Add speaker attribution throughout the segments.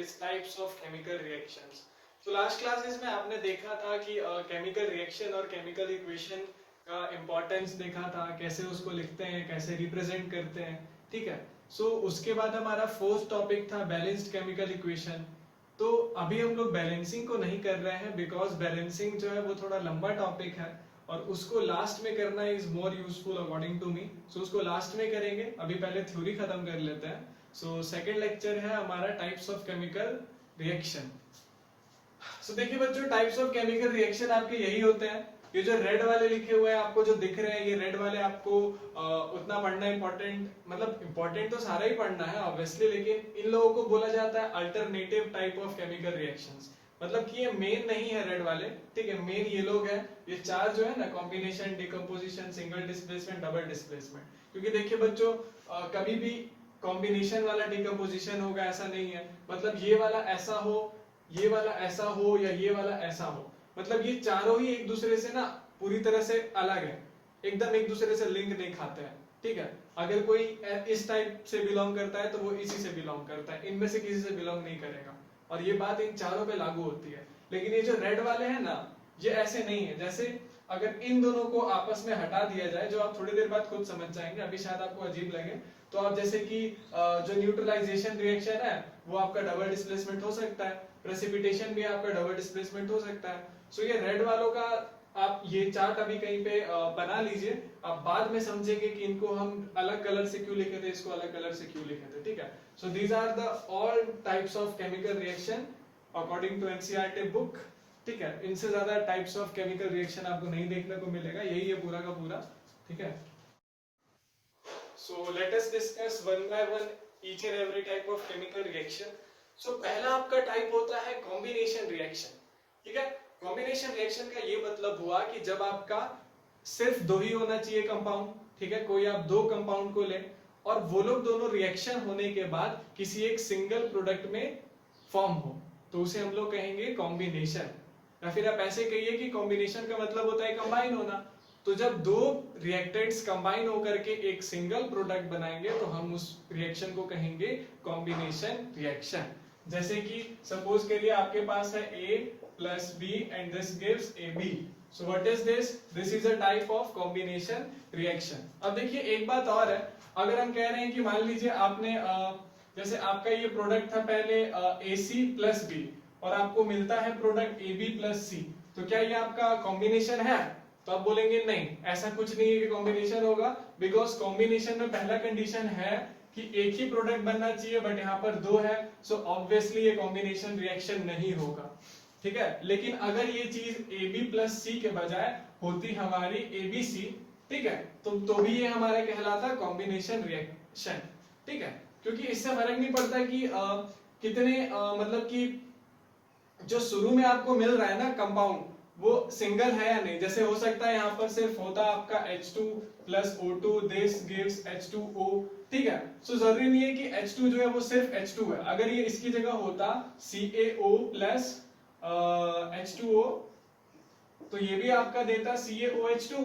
Speaker 1: is types of chemical reactions. तो last classes में आपने देखा था कि केमिकल रिएक्शन और केमिकल इक्वेशन का इम्पोर्टेंस देखा था, कैसे उसको लिखते हैं, कैसे रिप्रेजेंट करते हैं, ठीक है। सो उसके बाद हमारा फोर्थ टॉपिक था बैलेंस्ड केमिकल इक्वेशन। तो अभी हम लोग बैलेंसिंग को नहीं कर रहे हैं बिकॉज बैलेंसिंग जो है वो थोड़ा लंबा टॉपिक है और उसको लास्ट में करना is more useful according to me. So उसको लास्ट में करेंगे, अभी पहले थ्योरी खत्म कर लेते हैं। सो सेकेंड लेक्चर है हमारा टाइप्स ऑफ केमिकल रिएक्शन। सो देखिए बच्चों, टाइप्स ऑफ केमिकल रिएक्शन आपके यही होते हैं। ये जो रेड वाले लिखे हुए हैं आपको जो दिख रहे हैं, ये रेड वाले आपको उतना पढ़ना इंपॉर्टेंट, मतलब इंपॉर्टेंट तो सारा ही पढ़ना है ऑब्वियसली, लेकिन इन लोगों को बोला जाता है alternative type of chemical reactions. मतलब कि ये मेन नहीं है रेड वाले, ठीक है, मेन ये लोग हैं। ये चार जो है ना, combination, decomposition, single displacement, double displacement. क्योंकि देखिए बच्चों, कभी भी कॉम्बिनेशन वाला डिकम्पोजिशन होगा ऐसा नहीं है। मतलब ये वाला ऐसा हो, ये वाला ऐसा हो, या ये वाला ऐसा हो, मतलब ये चारों ही एक दूसरे से ना पूरी तरह से अलग है, एकदम एक दूसरे से लिंक नहीं खाते हैं, ठीक है। अगर कोई इस टाइप से बिलोंग करता है तो वो इसी से बिलोंग करता है, इनमें से किसी से बिलोंग नहीं करेगा, और ये बात इन चारों पे लागू होती है। लेकिन ये जो रेड वाले हैं ना, ये ऐसे नहीं है। जैसे अगर इन दोनों को आपस में हटा दिया जाए, जो आप थोड़ी देर बाद खुद समझ जाएंगे, अभी शायद आपको अजीब लगे, तो आप जैसे कि जो न्यूट्रलाइजेशन रिएक्शन है वो आपका डबल डिस्प्लेसमेंट हो सकता है, प्रेसिपिटेशन भी आपका डबल डिस्प्लेसमेंट हो सकता है। सो ये रेड वालों का आप ये चार्ट अभी कहीं पे बना लीजिए, आप बाद में समझेंगे कि इनको हम अलग कलर से क्यों लिखे थे, इसको अलग कलर से क्यों लिखे थे, ठीक है। So these are the all types of chemical reaction according to NCERT book, ठीक है। इनसे ज्यादा टाइप्स ऑफ केमिकल रिएक्शन आपको नहीं देखने को मिलेगा, यही है पूरा का पूरा, ठीक है। So let us discuss one by one each and every type of chemical reaction. So पहला आपका टाइप होता है कॉम्बिनेशन रिएक्शन, ठीक है। कॉम्बिनेशन रिएक्शन का ये मतलब हुआ कि जब आपका सिर्फ दो ही होना चाहिए कंपाउंड, ठीक है, कोई आप दो कंपाउंड को लें और वो लोग दोनों रिएक्शन होने के बाद किसी एक सिंगल प्रोडक्ट में फॉर्म हो, तो उसे हम लोग कहेंगे कॉम्बिनेशन। या फिर आप ऐसे कहिए कि कॉम्बिनेशन का मतलब होता है कंबाइन होना। तो जब दो रिएक्टेंट्स कंबाइन होकर के एक सिंगल प्रोडक्ट बनाएंगे तो हम उस रिएक्शन को कहेंगे कॉम्बिनेशन रिएक्शन। जैसे कि सपोज करिए आपके पास है A plus B and this gives AB. So what is this? This is a type of combination reaction. अब देखिए एक बात और है, अगर हम कह रहे हैं कि मान लीजिए आपने जैसे आपका ये प्रोडक्ट था पहले AC plus B और आपको मिलता है प्रोडक्ट AB plus C, तो क्या ये आपका कॉम्बिनेशन है? तो आप बोलेंगे नहीं, ऐसा कुछ नहीं है कि कॉम्बिनेशन होगा, बिकॉज कॉम्बिनेशन में पहला कंडीशन है कि एक ही प्रोडक्ट बनना चाहिए, बट यहाँ पर दो है, सो ऑब्वियसली ये कॉम्बिनेशन रिएक्शन नहीं होगा, ठीक है। लेकिन अगर ये चीज AB प्लस C के बजाय होती हमारी ABC, ठीक है, तो भी ये हमारा कहलाता कॉम्बिनेशन रिएक्शन, ठीक है। क्योंकि इससे फर्क नहीं पड़ता कि कितने मतलब कि जो शुरू में आपको मिल रहा है ना कंपाउंड, वो सिंगल है या नहीं। जैसे हो सकता है यहाँ पर सिर्फ होता आपका H2 plus O2, this gives H2O, ठीक है। सो जरूरी नहीं है कि H2 जो है वो सिर्फ H2 है। अगर ये इसकी जगह होता CaO प्लस H2O, तो ये भी आपका देता CaOH2,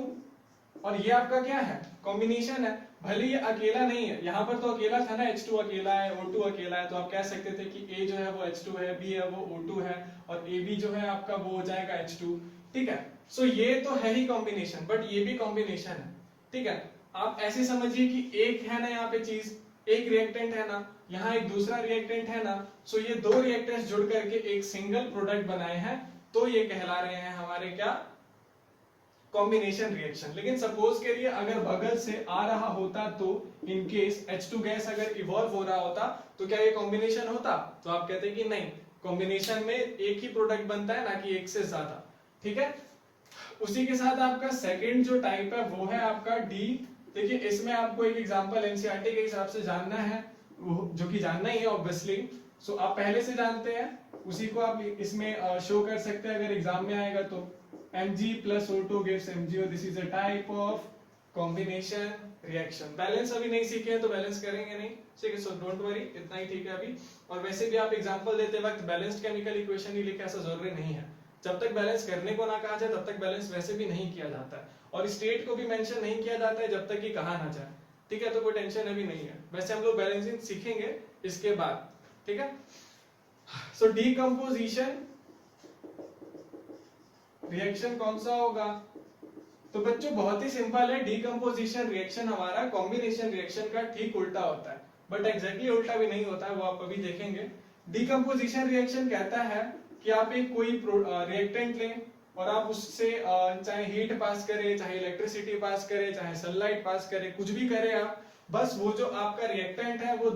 Speaker 1: और ये आपका क्या है, कॉम्बिनेशन है। भले ये अकेला नहीं है, यहाँ पर तो अकेला था ना, H2 अकेला है, O2 अकेला है, तो आप कह सकते थे कि A जो है वो H2 है, B है वो O2 है, और AB जो है आपका वो हो जाएगा H2, ठीक है। सो ये तो है ही कॉम्बिनेशन, बट ये भी कॉम्बिनेशन है, ठीक है। आप ऐसे समझिए कि एक है ना यहाँ पे चीज, एक रिएक्टेंट है ना, यहाँ एक दूसरा रिएक्टेंट है ना, सो ये दो रिएक्टेंट्स जुड़ करके एक सिंगल प्रोडक्ट बनाए हैं, तो ये कहला रहे हैं हमारे क्या, कॉम्बिनेशन रिएक्शन। लेकिन सपोज करिए अगर बगल से आ रहा होता, तो इन केस H2 गैस अगर इवॉल्व हो रहा होता, तो क्या ये कॉम्बिनेशन होता? तो आप कहते हैं कि नहीं, कॉम्बिनेशन में एक ही प्रोडक्ट बनता है, ना कि एक से ज्यादा, ठीक है। उसी के साथ आपका सेकंड जो टाइप है वो है आपका डी। देखिए इसमें आपको एक एग्जांपल एनसीईआरटी के हिसाब से जानना है, जो कि जानना ही है ऑब्वियसली। सो आप पहले से जानते हैं, उसी को आप इसमें शो कर सकते हैं अगर एग्जाम में आएगा तो। Mg plus O2 gives MgO. This is a type of combination reaction. Balance अभी नहीं सीखे हैं तो बैलेंस करेंगे नहीं, ठीक है, सो डोंट वरी, इतना ही ठीक है अभी। और वैसे भी आप एग्जांपल देते वक्त बैलेंस्ड केमिकल इक्वेशन ही लिखे, ऐसा जरूरी नहीं है। जब तक बैलेंस करने को ना कहा जाए तब तक बैलेंस वैसे भी नहीं किया जाता है, और स्टेट को भी मेंशन नहीं किया जाता है जब तक कि कहा ना जाए, ठीक है। तो कोई टेंशन अभी नहीं है, वैसे हम लोग बैलेंसिंग सीखेंगे इसके बाद, ठीक है। सो डीकंपोजिशन रिएक्शन कौन सा होगा? तो बच्चों बहुत ही सिंपल है, डीकंपोजिशन रिएक्शन हमारा कॉम्बिनेशन रिएक्शन का ठीक उल्टा होता है, बट एग्जैक्टली उल्टा भी नहीं होता है, वो आप अभी देखेंगे। डीकंपोजिशन रिएक्शन कहता है कि आप एक कोई रिएक्टेंट लें और आप उससे चाहे हीट पास करें, चाहे इलेक्ट्रिसिटी पास करें, चाहे सनलाइट पास करें, कुछ भी करें आप, बस वो जो आपका रिएक्टेंट है वो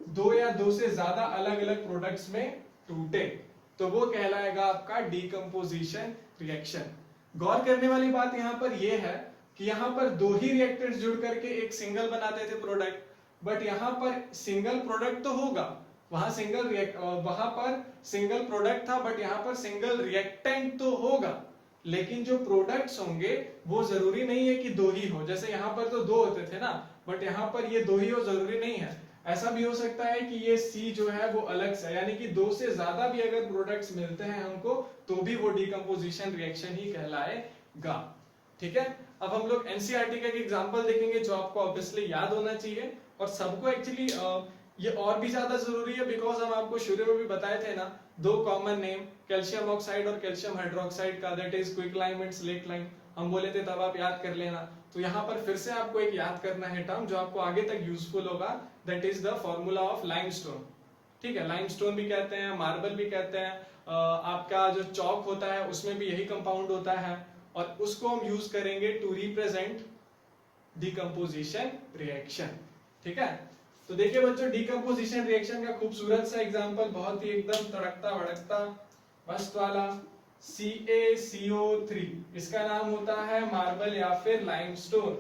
Speaker 1: दो या दो से ज्यादा अलग अलग प्रोडक्ट्स में टूटे, तो वो कहलाएगा आपका डीकंपोजिशन रिएक्शन। गौर करने वाली बात यहाँ पर यह है कि यहाँ पर दो ही रिएक्टेंट्स जुड़ करके एक सिंगल बनाते थे प्रोडक्ट, बट यहाँ पर सिंगल प्रोडक्ट तो होगा, वहां पर सिंगल प्रोडक्ट था, बट यहाँ पर सिंगल रिएक्टेंट तो होगा, लेकिन जो प्रोडक्ट्स होंगे वो जरूरी नहीं है कि दो ही हो। जैसे यहाँ पर तो दो होते थे ना, बट यहाँ पर ये दो ही हो जरूरी नहीं है। ऐसा भी हो सकता है कि ये C जो है वो अलग से, यानी कि दो से ज्यादा भी अगर प्रोडक्ट्स मिलते हैं हमको तो भी वो डीकंपोजिशन रिएक्शन ही कहलाएगा। ठीक है, अब हम लोग एनसीईआरटी का एक एग्जांपल देखेंगे जो आपको ऑब्वियसली याद होना चाहिए, और सबको एक्चुअली ये और भी ज्यादा जरूरी है बिकॉज हम आपको शुरू में भी बताए थे ना, दो कॉमन नेम कैल्शियम ऑक्साइड और कैल्शियम हाइड्रोक्साइड का, दैट इज क्विकलाइम एंड स्लेकलाइम, हम बोले थे तब आप याद कर लेना। तो यहाँ पर फिर से आपको एक याद करना है टर्म जो आपको आगे तक यूजफुल होगा, that is the formula of limestone. ठीक है, लाइमस्टोन भी कहते हैं, मार्बल भी कहते हैं, आपका जो चौक होता है उसमें भी यही कंपाउंड होता है, और उसको हम यूज करेंगे टू रिप्रेजेंट डीकंपोजिशन रिएक्शन। ठीक है, तो देखिए बच्चों, डीकंपोजिशन रिएक्शन का खूबसूरत सा एग्जांपल, बहुत ही एकदम तड़कता भड़कता मस्त वाला CaCO3, इसका नाम होता है मार्बल या फिर लाइमस्टोन,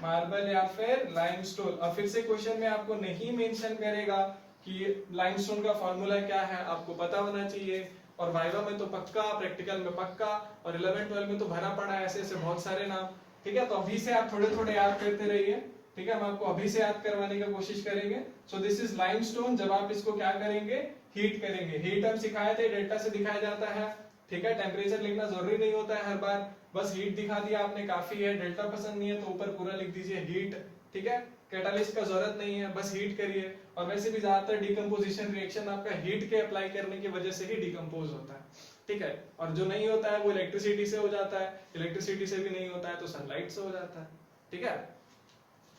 Speaker 1: मार्बल या फिर लाइमस्टोन। अब फिर से क्वेश्चन में आपको नहीं मेंशन करेगा कि लाइमस्टोन का फॉर्मूला क्या है, आपको पता होना चाहिए, और वाइवा में तो पक्का, प्रैक्टिकल में पक्का, और 11-12 में तो भरा पड़ा है ऐसे ऐसे बहुत सारे नाम। ठीक है, तो अभी से आप थोड़े थोड़े याद करते रहिए। ठीक है, हम आपको अभी से याद करवाने की कोशिश करेंगे। सो दिस इज लाइमस्टोन। जब आप इसको क्या करेंगे, हीट करेंगे, हीट हम सिखाए थे, डेल्टा से दिखाया जाता है। ठीक है, टेम्परेचर लिखना जरूरी नहीं होता है हर बार, बस हीट दिखा दिया आपने काफी है। डेल्टा पसंद नहीं है तो ऊपर पूरा लिख दीजिए हीट। ठीक है, कैटालिस्ट का जरूरत नहीं है, बस हीट करिए। और वैसे भी ज्यादातर डीकंपोजिशन रिएक्शन आपका हीट के अप्लाई करने की वजह से ही डीकंपोज होता है। ठीक है, और जो नहीं होता है वो इलेक्ट्रिसिटी से हो जाता है, इलेक्ट्रिसिटी से भी नहीं होता है तो सनलाइट से हो जाता है। ठीक है,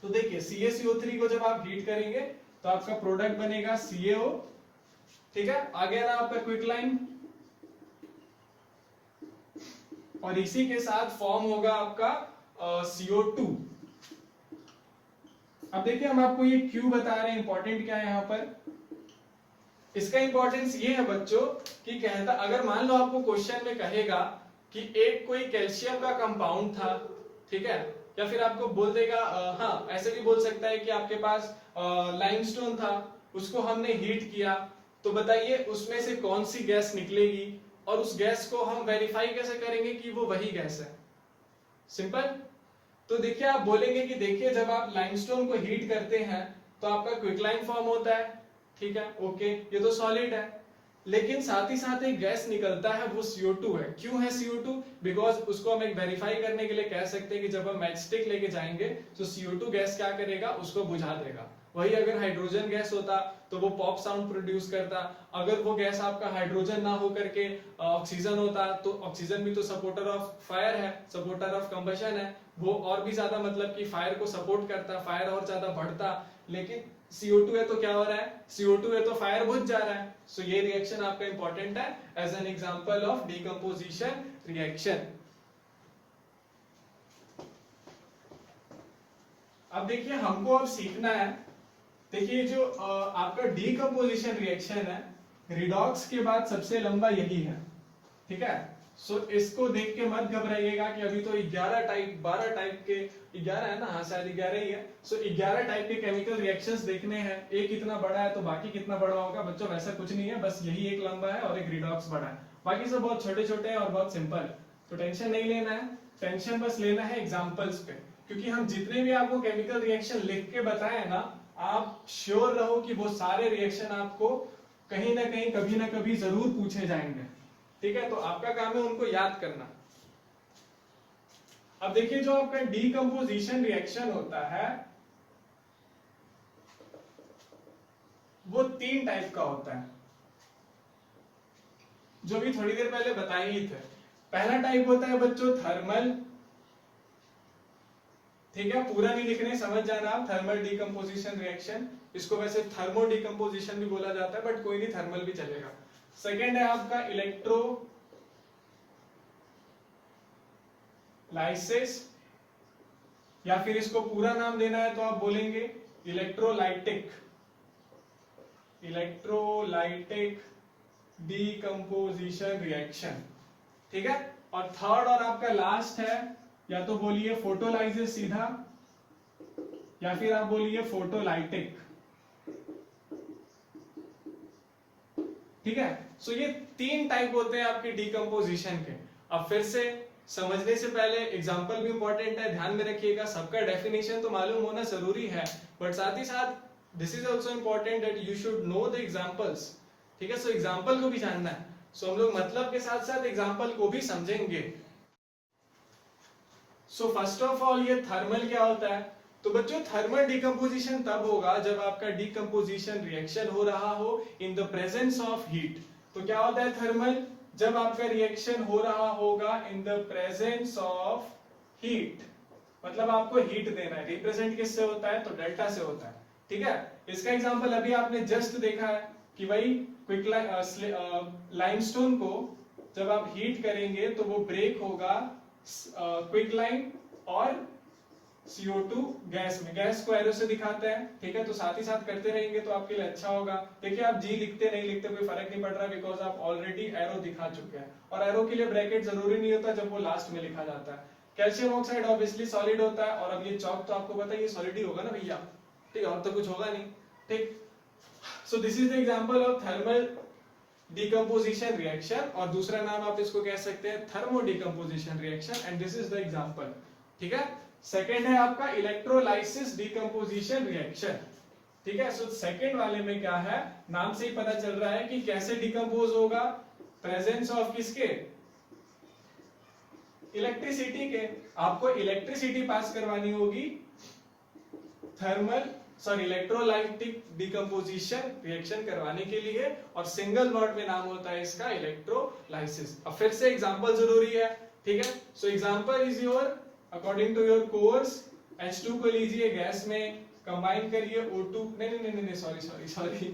Speaker 1: तो देखिए CaCO3 को जब आप हीट करेंगे तो आपका प्रोडक्ट बनेगा CaO। ठीक है, आगे ना आपका क्विकलाइम, और इसी के साथ फॉर्म होगा आपका CO2। अब देखिए हम आपको ये क्यों बता रहे हैं, इंपॉर्टेंट क्या है यहाँ पर। इसका इंपॉर्टेंस ये है बच्चों कि कहता, अगर मान लो आपको क्वेश्चन में कहेगा कि एक कोई कैल्शियम का कंपाउंड था, ठीक है, या फिर आपको बोल देगा, हाँ ऐसे भी बोल सकता है कि आपके पास लाइमस्टोन था, उसको हमने हीट किया, तो बताइए उसमें से कौन सी गैस निकलेगी, और उस गैस को हम वेरीफाई कैसे करेंगे कि वो वही गैस है। सिंपल। तो देखिए आप बोलेंगे कि देखिए जब आप लाइमस्टोन को हीट करते हैं तो आपका क्विकलाइन फॉर्म होता है। ठीक है, ओके, ये तो सॉलिड है, लेकिन साथ ही साथ एक गैस निकलता है, वो CO2 है। क्यों है CO2? बिकॉज उसको हम एक वेरीफाई करने के लिए कह सकते हैं कि जब हम मैच स्टिक लेके जाएंगे तो CO2 गैस क्या करेगा, उसको बुझा देगा। वही अगर हाइड्रोजन गैस होता तो वो पॉप साउंड प्रोड्यूस करता। अगर वो गैस आपका हाइड्रोजन ना हो करके ऑक्सीजन होता तो ऑक्सीजन भी तो सपोर्टर ऑफ फायर है, सपोर्टर ऑफ कंबशन है, वो और भी ज्यादा मतलब कि फायर को सपोर्ट करता, फायर और ज्यादा बढ़ता। लेकिन CO2 है तो क्या हो रहा है, CO2 है तो फायर बुझ जा रहा है। सो ये रिएक्शन आपका इंपॉर्टेंट है as an example of decomposition reaction. अब देखिए हमको अब सीखना है, देखिए जो आपका डीकंपोजिशन रिएक्शन है, रिडॉक्स के बाद सबसे लंबा यही है। ठीक है, सो इसको देख के मत घबराइएगा कि अभी तो 11 टाइप 12 टाइप के 11 है ना, हाँ शायद 11 ही है। सो 11 टाइप के केमिकल रिएक्शंस देखने हैं, एक इतना बड़ा है तो बाकी कितना बड़ा होगा बच्चों, वैसा कुछ नहीं है, बस यही एक लंबा है और एक रिडॉक्स बड़ा है, बाकी सब बहुत छोटे छोटे हैं और बहुत सिंपल है। तो टेंशन नहीं लेना है, टेंशन बस लेना है एग्जाम्पल्स पे, क्योंकि हम जितने भी आपको केमिकल रिएक्शन लिख के बताए ना, आप श्योर रहो कि वो सारे रिएक्शन आपको कहीं ना कहीं कभी ना कभी जरूर पूछे जाएंगे। ठीक है, तो आपका काम है उनको याद करना। अब देखिए जो आपका डीकंपोजिशन रिएक्शन होता है वो 3 टाइप का होता है। जो भी थोड़ी देर पहले बताए ही थे। पहला टाइप होता है बच्चों थर्मल, ठीक है, पूरा नहीं लिखने, समझ जाना आप, थर्मल डिकम्पोजिशन रिएक्शन, इसको वैसे थर्मो डिकम्पोजिशन भी बोला जाता है, बट कोई नहीं, थर्मल भी चलेगा। सेकेंड है आपका इलेक्ट्रोलाइसिस, या फिर इसको पूरा नाम देना है तो आप बोलेंगे इलेक्ट्रोलाइटिक डिकम्पोजिशन रिएक्शन, ठीक है। और थर्ड और आपका लास्ट है, या तो बोलिए फोटोलाइसिस सीधा, या फिर आप बोलिए फोटोलाइटिक, ठीक है। सो ये तीन टाइप होते हैं आपके डिकम्पोजिशन के। अब फिर से समझने से पहले एग्जांपल भी इंपॉर्टेंट है, ध्यान में रखिएगा, सबका डेफिनेशन तो मालूम होना जरूरी है, बट साथ ही साथ this is also important that you should know the examples, ठीक है। सो एग्जांपल को भी जानना है, सो हम लोग मतलब के साथ साथ एग्जांपल को भी समझेंगे। सो फर्स्ट ऑफ ऑल ये थर्मल क्या होता है, तो बच्चों थर्मल डिकम्पोजिशन तब होगा जब आपका डिकम्पोजिशन रिएक्शन हो रहा हो in the presence of heat. तो क्या होता है थर्मल, जब आपका रिएक्शन हो रहा होगा in the presence of heat, मतलब आपको हीट देना है, रिप्रेजेंट किससे होता है, तो डेल्टा से होता है, ठीक है। इसका एग्जांपल अभी आपने जस्ट देखा है कि भाई क्विक लाइमस्टोन को जब आप हीट करेंगे तो वो ब्रेक होगा क्विक लाइम और CO2 गैस में, गैस को एरो से दिखाते हैं, ठीक है। तो साथ ही साथ करते रहेंगे तो आपके लिए अच्छा होगा। देखिए आप जी लिखते नहीं लिखते कोई फर्क नहीं पड़ रहा, बिकॉज आप ऑलरेडी एरो दिखा चुके हैं, और एरो के लिए ब्रैकेट जरूरी नहीं होता जब वो लास्ट में लिखा जाता है। कैल्शियम ऑक्साइड ऑब्वियसली सॉलिड होता है, और अब ये चौक तो आपको पता है ये सॉलिड ही होगा ना भैया, ठीक है, और तो कुछ होगा नहीं, ठीक। सो this is the example of thermal decomposition reaction, और दूसरा नाम आप इसको कह सकते हैं thermo decomposition reaction, and this is the example, ठीक है। सेकेंड है आपका इलेक्ट्रोलाइसिस डिकम्पोजिशन रिएक्शन, ठीक है। सो सेकेंड वाले में क्या है, नाम से ही पता चल रहा है कि कैसे डिकम्पोज होगा, प्रेजेंस ऑफ किसके, इलेक्ट्रिसिटी के। आपको इलेक्ट्रिसिटी पास करवानी होगी इलेक्ट्रोलाइटिक डिकम्पोजिशन रिएक्शन करवाने के लिए, और सिंगल वर्ड में नाम होता है इसका इलेक्ट्रोलाइसिस। अब फिर से एग्जांपल जरूरी है, ठीक है। So example is your according to your course, H2 को लीजिए गैस में, कंबाइन करिए O2, नहीं सॉरी,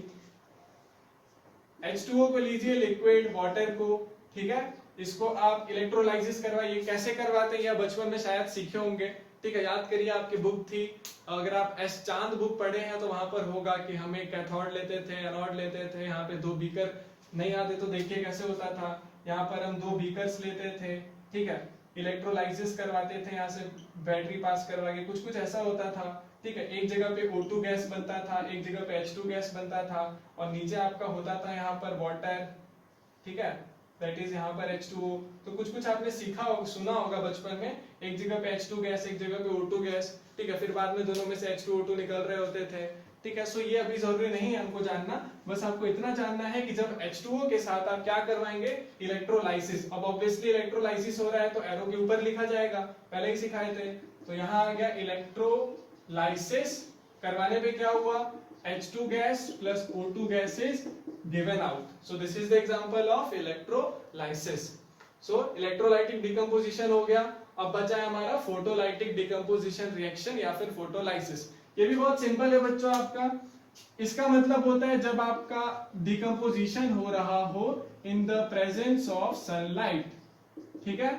Speaker 1: H2O को लीजिए लिक्विड वाटर को, ठीक है। इसको आप इलेक्ट्रोलाइसिस करवाइए, कैसे करवाते हैं या बचपन में शायद सीखे होंगे, ठीक है। याद करिए आपकी बुक थी, अगर आप एस चांद बुक पढ़े हैं तो वहां पर होगा कि हम एक कैथोड लेते थे, एनोड लेते थे, यहाँ पे दो बीकर, नहीं आते तो देखिए कैसे होता था, यहाँ पर हम दो बीकर्स लेते थे, ठीक है, इलेक्ट्रोलाइसिस करवाते थे, यहाँ से बैटरी पास करवा के कुछ ऐसा होता था, ठीक है। एक जगह पे O2 गैस बनता था, एक जगह पे H2 गैस बनता था, और नीचे आपका होता था यहाँ पर वाटर, ठीक है, दैट इज यहाँ पर H2O। तो कुछ आपने सीखा होगा, सुना होगा बचपन में, एक जगह पे H2 गैस, एक जगह पे O2 गैस, ठीक है, फिर बाद में दोनों में से H2O2 निकल रहे होते थे, ठीक है। सो ये अभी जरूरी नहीं है हमको जानना, बस आपको इतना जानना है कि जब H2O के साथ आप क्या करवाएंगे, इलेक्ट्रोलाइसिस। अब ऑब्वियसली इलेक्ट्रोलाइसिस हो रहा है तो एरो के ऊपर लिखा जाएगा, पहले ही सिखाए थे, तो यहाँ आ गया इलेक्ट्रोलाइसिस करवाने पे क्या हुआ, H2 gas plus O2 gas is given out. So this is the example of electrolysis. So electrolytic decomposition हो गया, अब बचा है हमारा फोटोलाइटिक डिकम्पोजिशन रिएक्शन या फिर फोटोलाइसिस। ये भी बहुत सिंपल है बच्चों आपका, इसका मतलब होता है जब आपका डिकम्पोजिशन हो रहा हो in the presence of sunlight, ठीक है।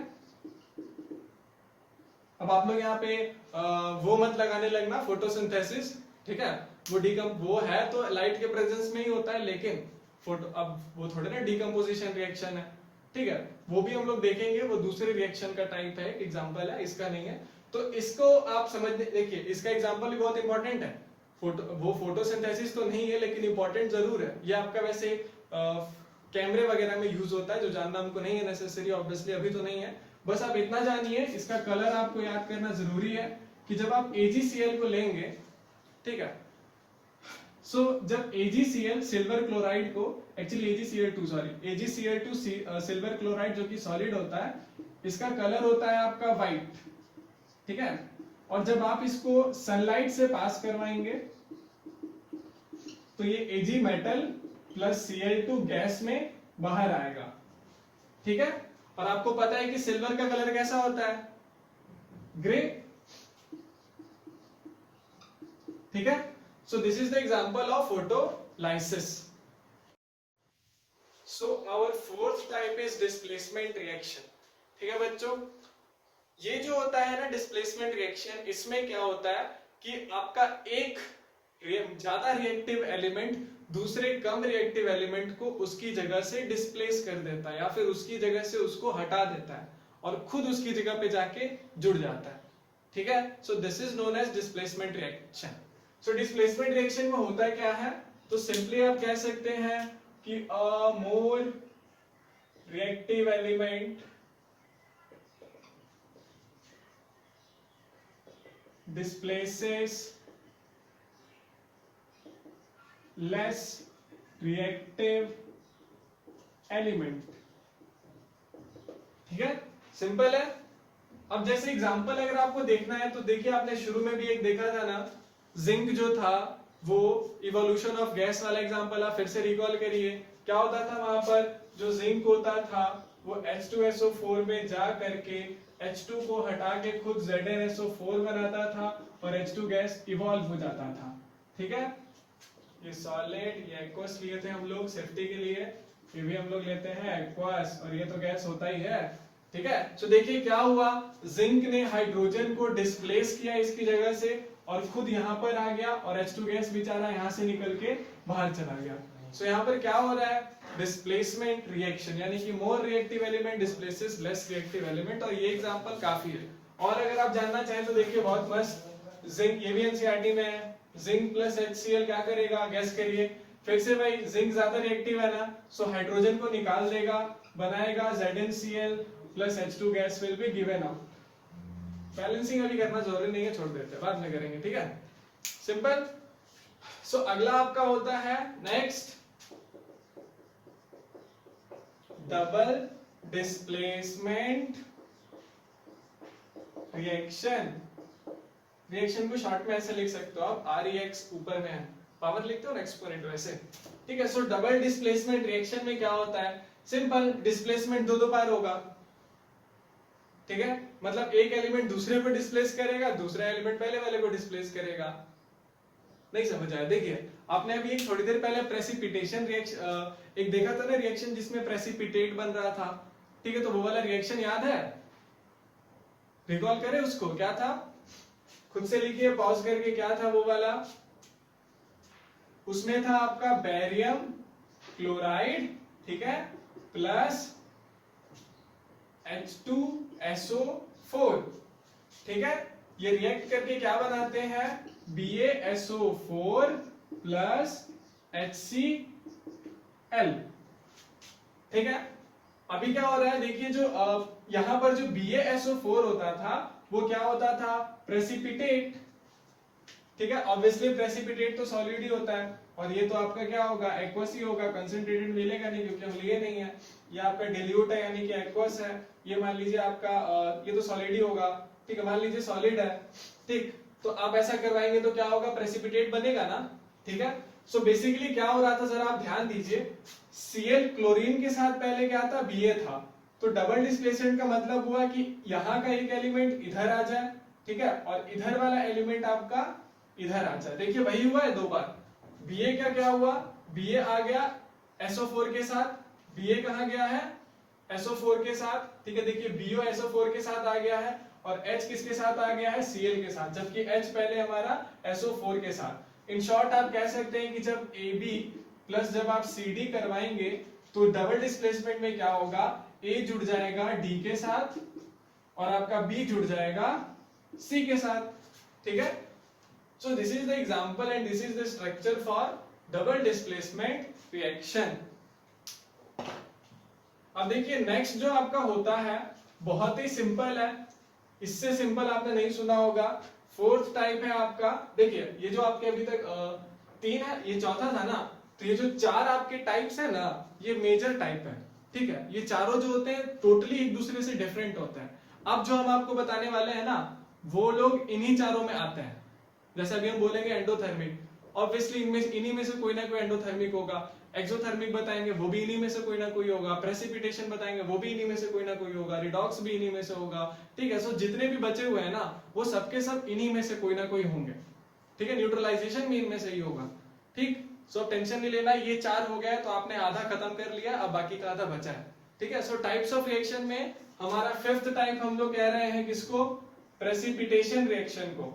Speaker 1: अब आप लोग यहाँ पे वो मत लगाने लगना फोटोसिंथेसिस, ठीक है, वो है तो लाइट के प्रेजेंस में ही होता है, लेकिन अब वो थोड़े ना डिकम्पोजिशन रिएक्शन है, ठीक है, वो भी हम लोग देखेंगे, वो दूसरे रिएक्शन का टाइप है, एग्जांपल है, इसका नहीं है। तो इसको आप समझने, देखिए इसका एग्जांपल भी बहुत इंपॉर्टेंट है, वो फोटोसिंथेसिस तो नहीं है लेकिन इंपॉर्टेंट जरूर है। ये आपका वैसे कैमरे वगैरह में यूज होता है, जो जानना हमको नहीं है नेसेसरी, ऑब्वियसली अभी तो नहीं है, बस आप इतना जानिए, इसका कलर आपको याद करना जरूरी है कि जब आप AgCl को लेंगे, ठीक है, सो जब AgCl सिल्वर क्लोराइड को, एक्चुअली AgCl2 सिल्वर क्लोराइड जो कि सॉलिड होता है, इसका कलर होता है आपका व्हाइट, ठीक है, और जब आप इसको सनलाइट से पास करवाएंगे तो ये Ag metal plus Cl2 gas में बाहर आएगा, ठीक है। और आपको पता है कि सिल्वर का कलर कैसा होता है, ग्रे, ठीक है। So this is the example of photolysis. So our fourth type is displacement reaction, ठीक है बच्चों। ये जो होता है ना डिस्प्लेसमेंट रिएक्शन, इसमें क्या होता है कि आपका एक ज्यादा रिएक्टिव एलिमेंट दूसरे कम रिएक्टिव एलिमेंट को उसकी जगह से डिस्प्लेस कर देता है या फिर उसकी जगह से उसको हटा देता है और खुद उसकी जगह पे जाके जुड़ जाता है, ठीक है। So this is known as displacement reaction. So displacement reaction में होता क्या है, तो सिंपली आप कह सकते हैं कि a more reactive element displaces less reactive element, ठीक है, सिंपल है। अब जैसे एग्जांपल अगर आपको देखना है तो देखिए, आपने शुरू में भी एक देखा था ना, जिंक जो था वो इवोल्यूशन ऑफ गैस वाला एग्जांपल, आप फिर से रिकॉल करिए। क्या होता था वहां पर, जो जिंक होता था वो H2SO4 में जा करके H2 को हटा के खुद ZnSO4 बनाता था और H2 गैस इवॉल्व हो जाता था, ठीक है। ये सॉलिड, ये एक्वस लिए थे हम लोग सेफ्टी के लिए, ये भी हम लोग लेते हैं एक्वस, और ये तो गैस होता ही है, ठीक है। तो देखिए क्या हुआ, जिंक ने हाइड्रोजन को डिस्प्लेस किया इसकी जगह से और खुद यहाँ पर आ गया और H2 गैस बेचारा यहाँ से निकल के बाहर चला गया। सो यहाँ पर क्या हो रहा है, डिस्प्लेसमेंट रिएक्शन, यानी कि मोर reactive element displaces less reactive element, और ये एग्जांपल काफी है। और अगर आप जानना चाहें तो देखिए बहुत मस्त, जिंक, ये भी एनसीईआरटी में है, जिंक प्लस HCl क्या करेगा, गैस करिए, फिर से भाई जिंक ज्यादा रिएक्टिव है ना, सो हाइड्रोजन को निकाल देगा, बनाएगा ZnCl plus H2 gas will be given out. Balancing अभी करना जरूरी नहीं है, छोड़ देते हैं, बाद में करेंगे, ठीक है, सिंपल। सो अगला आपका होता है next double displacement reaction. Reaction को शॉर्ट में ऐसे लिख सकते हो आप, REX ऊपर में है, पावर लिखते हो ना एक्सपोनेंट वैसे, ठीक है। सो डबल डिस्प्लेसमेंट रिएक्शन में क्या होता है, सिंपल, डिस्प्लेसमेंट दो बार होगा, ठीक है। मतलब एक एलिमेंट दूसरे को डिस्प्लेस करेगा, दूसरा एलिमेंट पहले वाले को डिस्प्लेस करेगा। नहीं समझ आया, देखिए आपने अभी एक थोड़ी देर पहले प्रेसिपिटेशन रिएक्शन एक देखा था ना, रिएक्शन जिसमें प्रेसिपिटेट बन रहा था, ठीक है। तो वो वाला रिएक्शन याद है, रिकॉल करें उसको, क्या था, खुद से लिखिए पॉज करके, क्या था वो वाला, उसमें था आपका बेरियम क्लोराइड, ठीक है, प्लस H2SO4, ठीक है। ये रिएक्ट करके क्या बनाते हैं, BaSO4 प्लस HCl, ठीक है। अभी क्या हो रहा है, देखिए जो यहां पर जो BaSO4 होता था वो क्या होता था, प्रेसिपिटेट, ठीक है। ऑब्वियसली प्रेसिपिटेट तो सॉलिड ही होता है, और ये तो आपका क्या होगा, एक्वस ही होगा, कंसंट्रेटेड मिलेगा नहीं क्योंकि हम लिए नहीं है। ये आपका डिल्यूट है यानी कि एक्वस है, ये मान लीजिए आपका ये तो सॉलिड ही होगा, ठीक है, मान लीजिए सॉलिड है, ठीक। तो आप ऐसा करवाएंगे तो क्या होगा, प्रेसिपिटेट बनेगा ना, ठीक है। सो बेसिकली क्या हो रहा था, जरा आप ध्यान दीजिए, Cl क्लोरीन के साथ पहले क्या था, Ba था, तो डबल डिस्प्लेसमेंट का मतलब हुआ कि यहाँ का एक एलिमेंट इधर आ जाए, ठीक है, और इधर वाला एलिमेंट आपका इधर आ जाए। देखिए वही हुआ है दो बार, Ba का क्या हुआ, Ba आ गया SO4 के साथ, Ba कहाँ गया है, SO4 के साथ, ठीक है। देखिए BO SO4 के साथ आ गया है और H किसके साथ आ गया है, Cl के साथ, जबकि H पहले हमारा SO4 के साथ। इन शॉर्ट आप कह सकते हैं कि जब AB प्लस जब आप CD करवाएंगे तो डबल डिस्प्लेसमेंट में क्या होगा, A जुड़ जाएगा D के साथ और आपका B जुड़ जाएगा C के साथ, ठीक है। So this is the example and this is the structure for double displacement reaction. अब देखिए नेक्स्ट जो आपका होता है बहुत ही सिंपल है, इससे सिंपल आपने नहीं सुना होगा। फोर्थ टाइप है आपका, देखिए ये जो आपके अभी तक तीन है, ये चौथा था ना, तो ये जो चार आपके टाइप्स है ना, ये मेजर टाइप है, ठीक है। ये चारों जो होते हैं टोटली एक दूसरे से डिफरेंट होते हैं। अब जो हम आपको बताने वाले हैं ना, वो लोग इन्हीं चारों में आते हैं, जैसे अभी हम बोलेंगे एंडोथर्मिक, ऑब्वियसली इन्हीं में से कोई ना कोई एंडोथर्मिक होगा। एक्सोथर्मिक बताएंगे वो भी इन्हीं में से कोई ना कोई होगा। प्रेसिपिटेशन बताएंगे वो भी इन्हीं में से कोई ना कोई होगा। रिडॉक्स भी इन्हीं में से होगा। ठीक है, सो जितने भी बचे हुए हैं ना वो सबके सब इन्हीं में से कोई ना कोई होंगे। ठीक है, न्यूट्रलाइजेशन भी इनमें से ही होगा। ठीक, सो टेंशन नहीं लेना, ये 4 हो गया तो आपने आधा खत्म कर लिया, अब बाकी का आधा बचा है। ठीक है, सो टाइप्स ऑफ रिएक्शन में हमारा 5th टाइप हम लोग कह रहे हैं किसको? प्रेसिपिटेशन रिएक्शन को।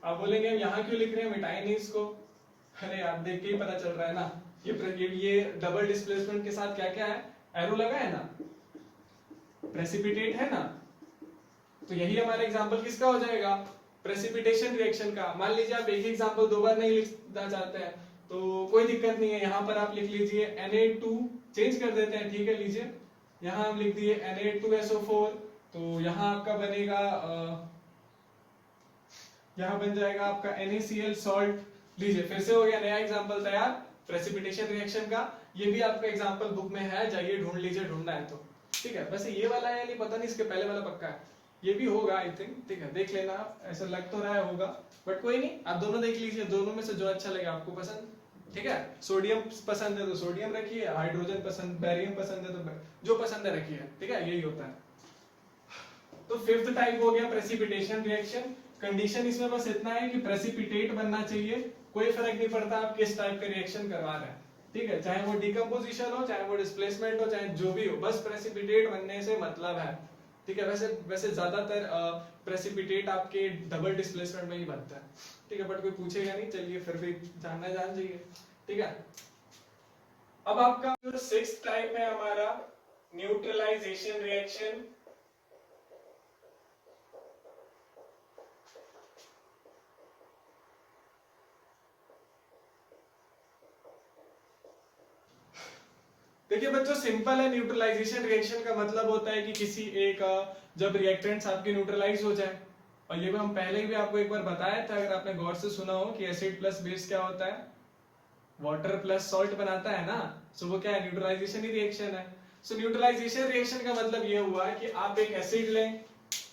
Speaker 1: आप बोलेंगे हम यहाँ क्यों लिख रहे हैं, मिटाए नहीं इसको? अरे आप देख के ही पता चल रहा है ना, ये डबल डिस्प्लेसमेंट के साथ क्या क्या है, एरो लगा है ना, प्रेसिपिटेट है ना, तो यही हमारा एग्जांपल किसका हो जाएगा? प्रेसिपिटेशन रिएक्शन का। मान लीजिए आप एक एग्जांपल 2 बार नहीं लिखना चाहते हैं तो कोई दिक्कत नहीं है, यहाँ पर आप लिख लीजिए Na2, चेंज कर देते हैं। ठीक है, लीजिए यहाँ हम लिख दिए Na2SO4, तो यहाँ आपका बनेगा यहाँ बन जाएगा आपका NaCl सॉल्ट। लीजिए फिर से हो गया नया एग्जांपल तैयार प्रेसिपिटेशन रिएक्शन का। ये भी आपका एग्जांपल बुक में है, जाइए ढूंढ लीजिए, ढूंढना है तो। ठीक है, वैसे ये वाला है नहीं पता नहीं, इसके पहले वाला पक्का है, ये भी होगा आई थिंक। ठीक है, देख लेना आप, ऐसा लग तो रहा है होगा, बट कोई नहीं, आप दोनों देख लीजिए, दोनों में से जो अच्छा लगे आपको पसंद। ठीक है, सोडियम पसंद है तो सोडियम रखिए, हाइड्रोजन पसंद, बैरियम पसंद है तो जो पसंद है रखिए। ठीक है, यही होता है। तो 5th टाइप हो गया प्रेसिपिटेशन रिएक्शन। कंडीशन इसमें बस इतना है कि प्रेसिपिटेट बनना चाहिए, कोई फर्क नहीं पड़ता आप किस टाइप का रिएक्शन करवा रहे हैं। ठीक है, चाहे वो डिकम्पोजिशन हो, चाहे वो डिस्प्लेसमेंट हो, चाहे जो भी हो, बस प्रेसिपिटेट बनने से मतलब है। ठीक है, वैसे ज्यादातर प्रेसिपिटेट आपके डबल डिस्प्लेसमेंट में ही बनता है। ठीक है, बट कोई पूछेगा नहीं, चलिए फिर भी जानना जान जाइए। ठीक है, अब आपका जो 6th टाइप है हमारा न्यूट्रलाइजेशन रिएक्शन। देखिए बच्चों, सिंपल है, न्यूट्रलाइजेशन रिएक्शन का मतलब होता है कि किसी एक जब रिएक्टेंट्स आपके न्यूट्रलाइज हो जाए, और ये भी हम पहले भी आपको एक बार बताया था अगर आपने गौर से सुना हो कि एसिड प्लस बेस क्या होता है, वाटर प्लस सॉल्ट बनाता है ना, सो वो क्या है, न्यूट्रलाइजेशन ही रिएक्शन है। सो न्यूट्रलाइजेशन रिएक्शन का मतलब ये हुआ कि आप एक एसिड लें,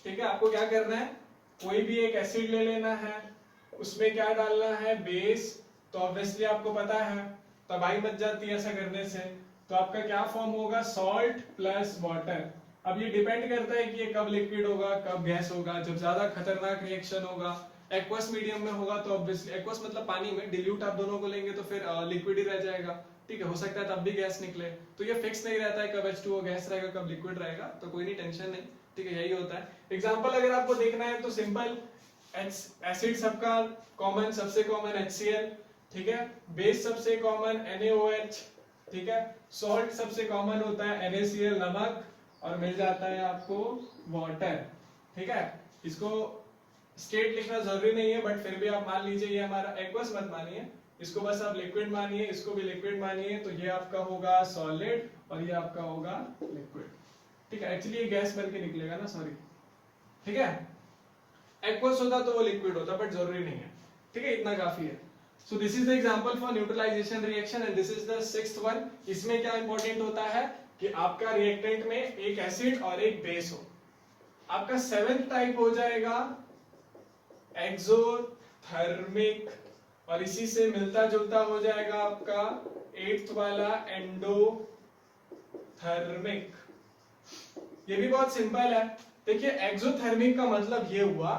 Speaker 1: ठीक है, आपको क्या करना है, कोई भी एक एसिड ले लेना है, उसमें क्या डालना है, बेस, तो ऑब्वियसली आपको पता है तबाही मच जाती है ऐसा करने से, तो आपका क्या फॉर्म होगा, सॉल्ट प्लस वाटर। अब ये डिपेंड करता है कि ये कब लिक्विड होगा कब गैस होगा। जब ज्यादा खतरनाक रिएक्शन होगा, एक्वस मीडियम में होगा तो ऑब्वियसली, एक्वस मतलब पानी में, डिल्यूट आप दोनों को लेंगे तो फिर लिक्विड ही रह जाएगा। ठीक है, हो सकता है तब भी गैस निकले, तो ये फिक्स नहीं रहता है कब H2O गैस रहेगा कब लिक्विड रहेगा, तो कोई नहीं, टेंशन नहीं। ठीक है, यही होता है। एग्जाम्पल अगर आपको देखना है तो सिंपल, एसिड सबका कॉमन, सबसे कॉमन HCl, ठीक है, बेस सबसे कॉमन NaOH, ठीक है, सॉल्ट सबसे कॉमन होता है NaCl नमक, और मिल जाता है आपको वाटर। ठीक है, इसको स्टेट लिखना जरूरी नहीं है, बट फिर भी आप मान लीजिए ये हमारा एक्वस मत मानिए, इसको बस आप लिक्विड मानिए, इसको भी लिक्विड मानिए, तो ये आपका होगा सॉलिड और ये आपका होगा लिक्विड। ठीक है, एक्चुअली ये गैस बन के निकलेगा ना, सॉरी। ठीक है, एक्वस होता तो वो लिक्विड होता, बट जरूरी नहीं है। ठीक है, इतना काफी है। So this is the example for neutralization reaction and this is the 6th one। इसमें क्या इंपॉर्टेंट होता है कि आपका रिएक्टेंट में एक एसिड और एक बेस हो। आपका 7th टाइप हो जाएगा एक्सोथर्मिक, और इसी से मिलता जुलता हो जाएगा आपका 8th वाला एंडोथर्मिक। ये भी बहुत सिंपल है। देखिए एक्सोथर्मिक का मतलब ये हुआ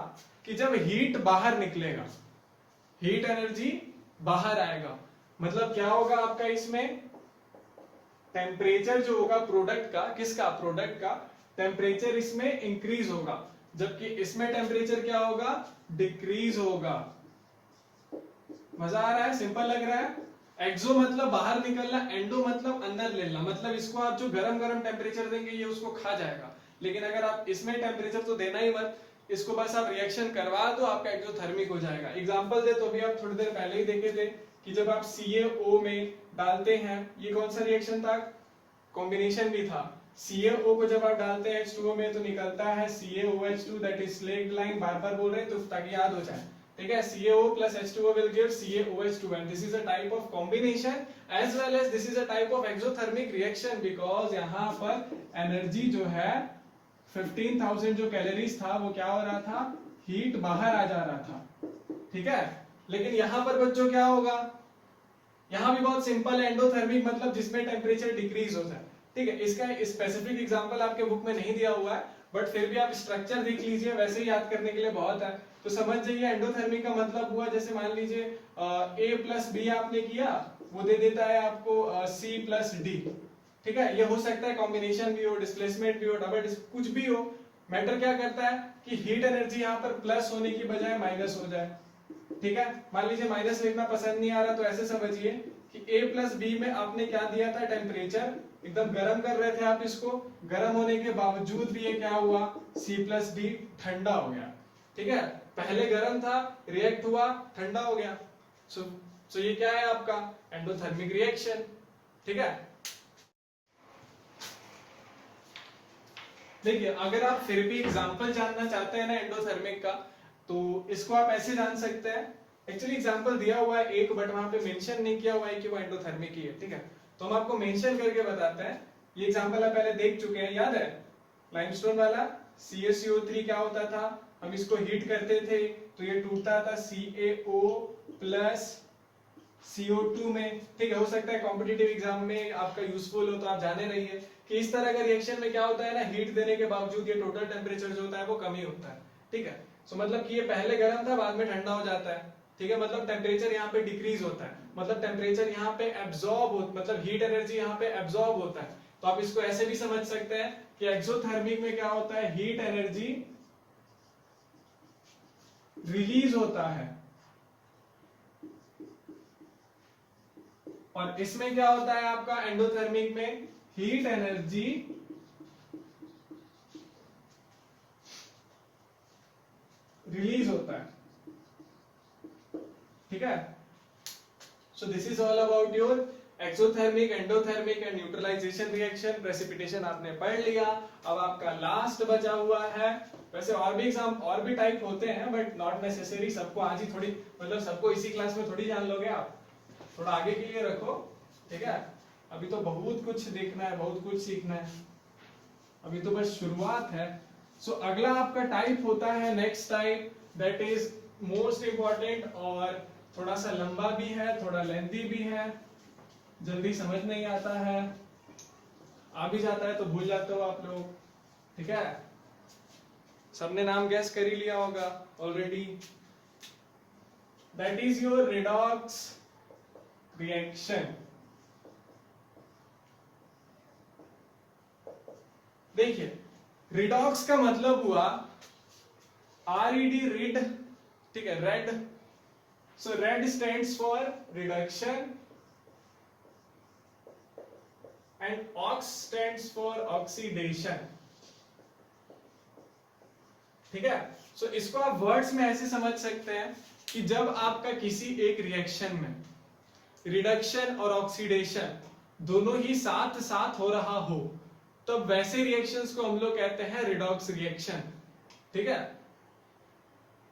Speaker 1: कि जब हीट बाहर निकलेगा, हीट एनर्जी बाहर आएगा, मतलब क्या होगा आपका, इसमें टेम्परेचर जो होगा प्रोडक्ट का, किसका, प्रोडक्ट का टेम्परेचर इसमें इंक्रीज होगा, जबकि इसमें टेम्परेचर क्या होगा, डिक्रीज होगा। मजा आ रहा है, सिंपल लग रहा है। एक्सो मतलब बाहर निकलना, एंडो मतलब अंदर लेना, मतलब इसको आप जो गरम गरम टेम्परेचर देंगे ये उसको खा जाएगा, लेकिन अगर आप इसमें टेम्परेचर तो देना ही मत, इसको बस आप रिएक्शन करवा दो, आपका एक्सोथर्मिक हो जाएगा। एग्जांपल दे तो अभी आप थोड़ी देर पहले ही देखे थे कि जब आप CaO में डालते हैं, ये कौन सा रिएक्शन था, कॉम्बिनेशन भी था, CaO को जब आप डालते हैं H2O में तो निकलता है CaOH2, that is slaked lime, बार बार बोल रहे हैं तो ताकि याद हो जाए। ठीक है, CaO plus H2O will give CaOH2 and this is a type of combination as well as this is a type of exothermic reaction because यहाँ पर एनर्जी जो है 15,000 जो कैलोरीज था वो क्या हो रहा था, हीट बाहर आ जा रहा था। ठीक है, लेकिन यहां पर बच्चों क्या होगा, यहां भी बहुत सिंपल है, एंडोथर्मिक मतलब जिसमें टेम्परेचर डिक्रीज होता है, ठीक है। इसका स्पेसिफिक एग्जांपल आपके बुक में नहीं दिया हुआ है, बट फिर भी आप स्ट्रक्चर देख लीजिए, वैसे ही याद करने के लिए बहुत है। तो समझ जाइए एंडोथर्मिक का मतलब हुआ, जैसे मान लीजिए A प्लस बी आपने किया, वो दे देता है आपको C प्लस डी, ठीक है। ये हो सकता है कॉम्बिनेशन भी हो, डिस्प्लेसमेंट भी हो, डबल कुछ भी हो, मैटर क्या करता है कि हीट एनर्जी यहाँ पर प्लस होने की बजाय माइनस हो जाए, ठीक है। मान लीजिए माइनस लिखना पसंद नहीं आ रहा, तो ऐसे समझिए कि A प्लस बी में आपने क्या दिया था, टेम्परेचर एकदम गर्म कर रहे थे आप इसको, गर्म होने के बावजूद भी ये क्या हुआ, C प्लस डी ठंडा हो गया, ठीक है। पहले गर्म था, रिएक्ट हुआ, ठंडा हो गया। सो ये क्या है आपका एंडोथर्मिक रिएक्शन, ठीक है। देखिए अगर आप फिर भी एग्जांपल जानना चाहते हैं ना एंडोथर्मिक का, तो इसको आप ऐसे जान सकते हैं। एक्चुअली एग्जांपल दिया हुआ है एक, बट वहां पे मेंशन नहीं किया हुआ है कि वो एंडोथर्मिक ही है, ठीक है। तो हम आपको मेंशन करके बताते हैं। ये एग्जांपल आप पहले देख चुके हैं, याद है लाइमस्टोन वाला, CaCO3 क्या होता था, हम इसको हीट करते थे तो ये टूटता था CaO प्लस CO2 में, ठीक है। हो सकता है कॉम्पिटिटिव एग्जाम में आपका यूजफुल हो, तो आप जाने रहिए कि इस तरह का रिएक्शन में क्या होता है ना, हीट देने के बावजूद ये टोटल टेम्परेचर जो होता है वो कम ही होता है, ठीक है। सो मतलब कि ये पहले गर्म था, बाद में ठंडा हो जाता है, ठीक है। मतलब टेम्परेचर यहाँ पे डिक्रीज होता है, मतलब टेम्परेचर यहाँ पे एब्जॉर्ब होता, मतलब हीट एनर्जी यहाँ पे एब्जॉर्ब होता है। तो आप इसको ऐसे भी समझ सकते हैं कि एक्सोथर्मिक में क्या होता है, हीट एनर्जी रिलीज होता है, और इसमें क्या होता है आपका एंडोथर्मिक में, हीट एनर्जी रिलीज होता है, ठीक है। So this is all about your exothermic, endothermic and neutralisation reaction. Precipitation आपने पढ़ लिया, अब आपका लास्ट बचा हुआ है। वैसे और भी एग्जाम और भी टाइप होते हैं, बट नॉट नेसेसरी सबको आज ही थोड़ी, मतलब सबको इसी क्लास में थोड़ी जान लोगे आप, थोड़ा आगे के लिए रखो, ठीक है। अभी तो बहुत कुछ देखना है, बहुत कुछ सीखना है, अभी तो बस शुरुआत है। सो अगला आपका टाइप होता है next type, that is most important, और थोड़ा सा लंबा भी है, थोड़ा लेंथी भी है, जल्दी समझ नहीं आता है, आ भी जाता है तो भूल जाते हो आप लोग, ठीक है। सबने नाम गैस कर ही लिया होगा already, that is your redox reaction. देखिए रिडॉक्स का मतलब हुआ RED, रिड, ठीक है, red. So red stands for reduction and ox stands for oxidation, ठीक है। सो इसको आप वर्ड्स में ऐसे समझ सकते हैं कि जब आपका किसी एक रिएक्शन में रिडक्शन और ऑक्सीडेशन दोनों ही साथ साथ हो रहा हो, तो वैसे रिएक्शंस को हम लोग कहते हैं रिडॉक्स रिएक्शन, ठीक है।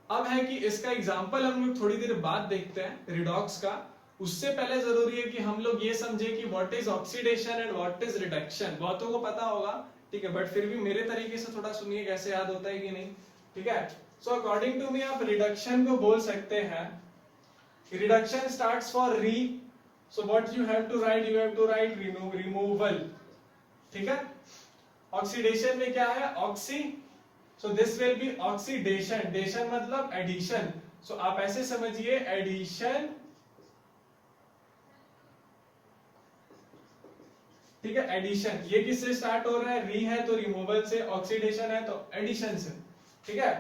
Speaker 1: अब है कि इसका एग्जांपल हम लोग थोड़ी देर बाद देखते हैं रिडॉक्स का। उससे पहले जरूरी है कि हम लोग ये समझे कि what is oxidation and what is reduction. बहुतों को पता होगा, ठीक है, बट फिर भी मेरे तरीके से थोड़ा सुनिए कैसे याद होता है कि नहीं, ठीक है। सो अकॉर्डिंग टू मी आप रिडक्शन को बोल सकते हैं, reduction starts for re, so what you have to write, you have to write removal, ठीक है। ऑक्सीडेशन में क्या है, oxy, so this will be oxidation, डेशन मतलब एडिशन, सो आप ऐसे समझिए एडिशन, ठीक है। एडिशन ये किससे स्टार्ट हो रहा है, री है तो रिमूवल से, ऑक्सीडेशन है तो एडिशन से, ठीक है।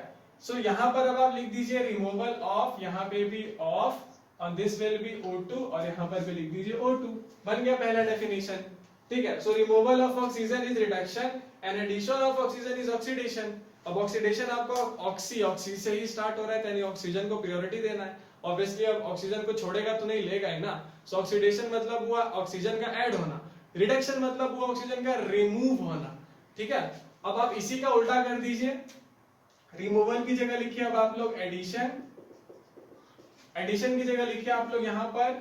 Speaker 1: सो यहां पर अब आप लिख दीजिए रिमूवल ऑफ, यहां पे भी ऑफ, और दिस विल बी O2, और यहां पर भी लिख दीजिए O2। बन गया पहला डेफिनेशन, ठीक है। So removal of oxygen is reduction and addition of oxygen is oxidation. अब ऑक्सीडेशन आपको ऑक्सी से ही स्टार्ट हो रहा है, यानी ऑक्सीजन को प्रायोरिटी देना है। ऑब्वियसली अब ऑक्सीजन को छोड़ेगा तो नहीं लेगा ही ना। सो ऑक्सीडेशन मतलब हुआ ऑक्सीजन का ऐड होना, रिडक्शन मतलब हुआ ऑक्सीजन का रिमूव होना, ठीक है। अब आप इसी का उल्टा कर दीजिए, रिमूवल की जगह लिखिए अब आप लोग एडिशन, एडिशन की जगह लिखिए आप लोग यहां पर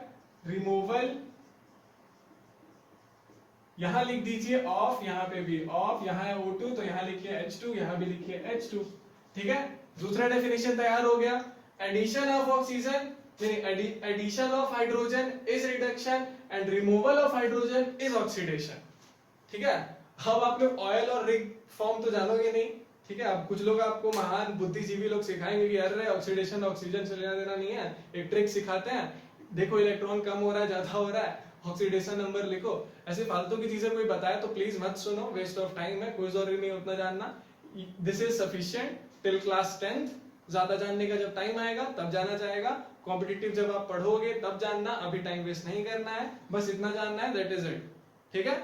Speaker 1: रिमूवल, यहां लिख दीजिए ऑफ, यहां पे भी ऑफ, यहां है O2 तो यहां लिखिए H2, यहां भी लिखिए H2, ठीक है। दूसरा डेफिनेशन तैयार हो गया, addition of oxygen addition of hydrogen is reduction and removal of hydrogen is oxidation. ठीक है, अब आप लोग ऑयल और रिंग फॉर्म तो जानोगे नहीं, ठीक है। अब कुछ लोग आपको महान बुद्धिजीवी लोग सिखाएंगे कि अरे ऑक्सीडेशन ऑक्सीजन से लेना देना नहीं है, एक ट्रिक सिखाते हैं, देखो इलेक्ट्रॉन कम हो रहा है ज्यादा हो रहा है, ऑक्सीडेशन नंबर लिखो। ऐसे फालतू की चीजें कोई बताए तो प्लीज मत सुनो, वेस्ट ऑफ टाइम है, कोई जरूरी नहीं उतना जानना। This is sufficient till class 10th। ज्यादा जानने का जब टाइम आएगा तब जाना चाहेगा, कॉम्पिटिटिव जब आप पढ़ोगे तब जानना, अभी टाइम वेस्ट नहीं करना है, बस इतना जानना है, दैट इज इट। ठीक है,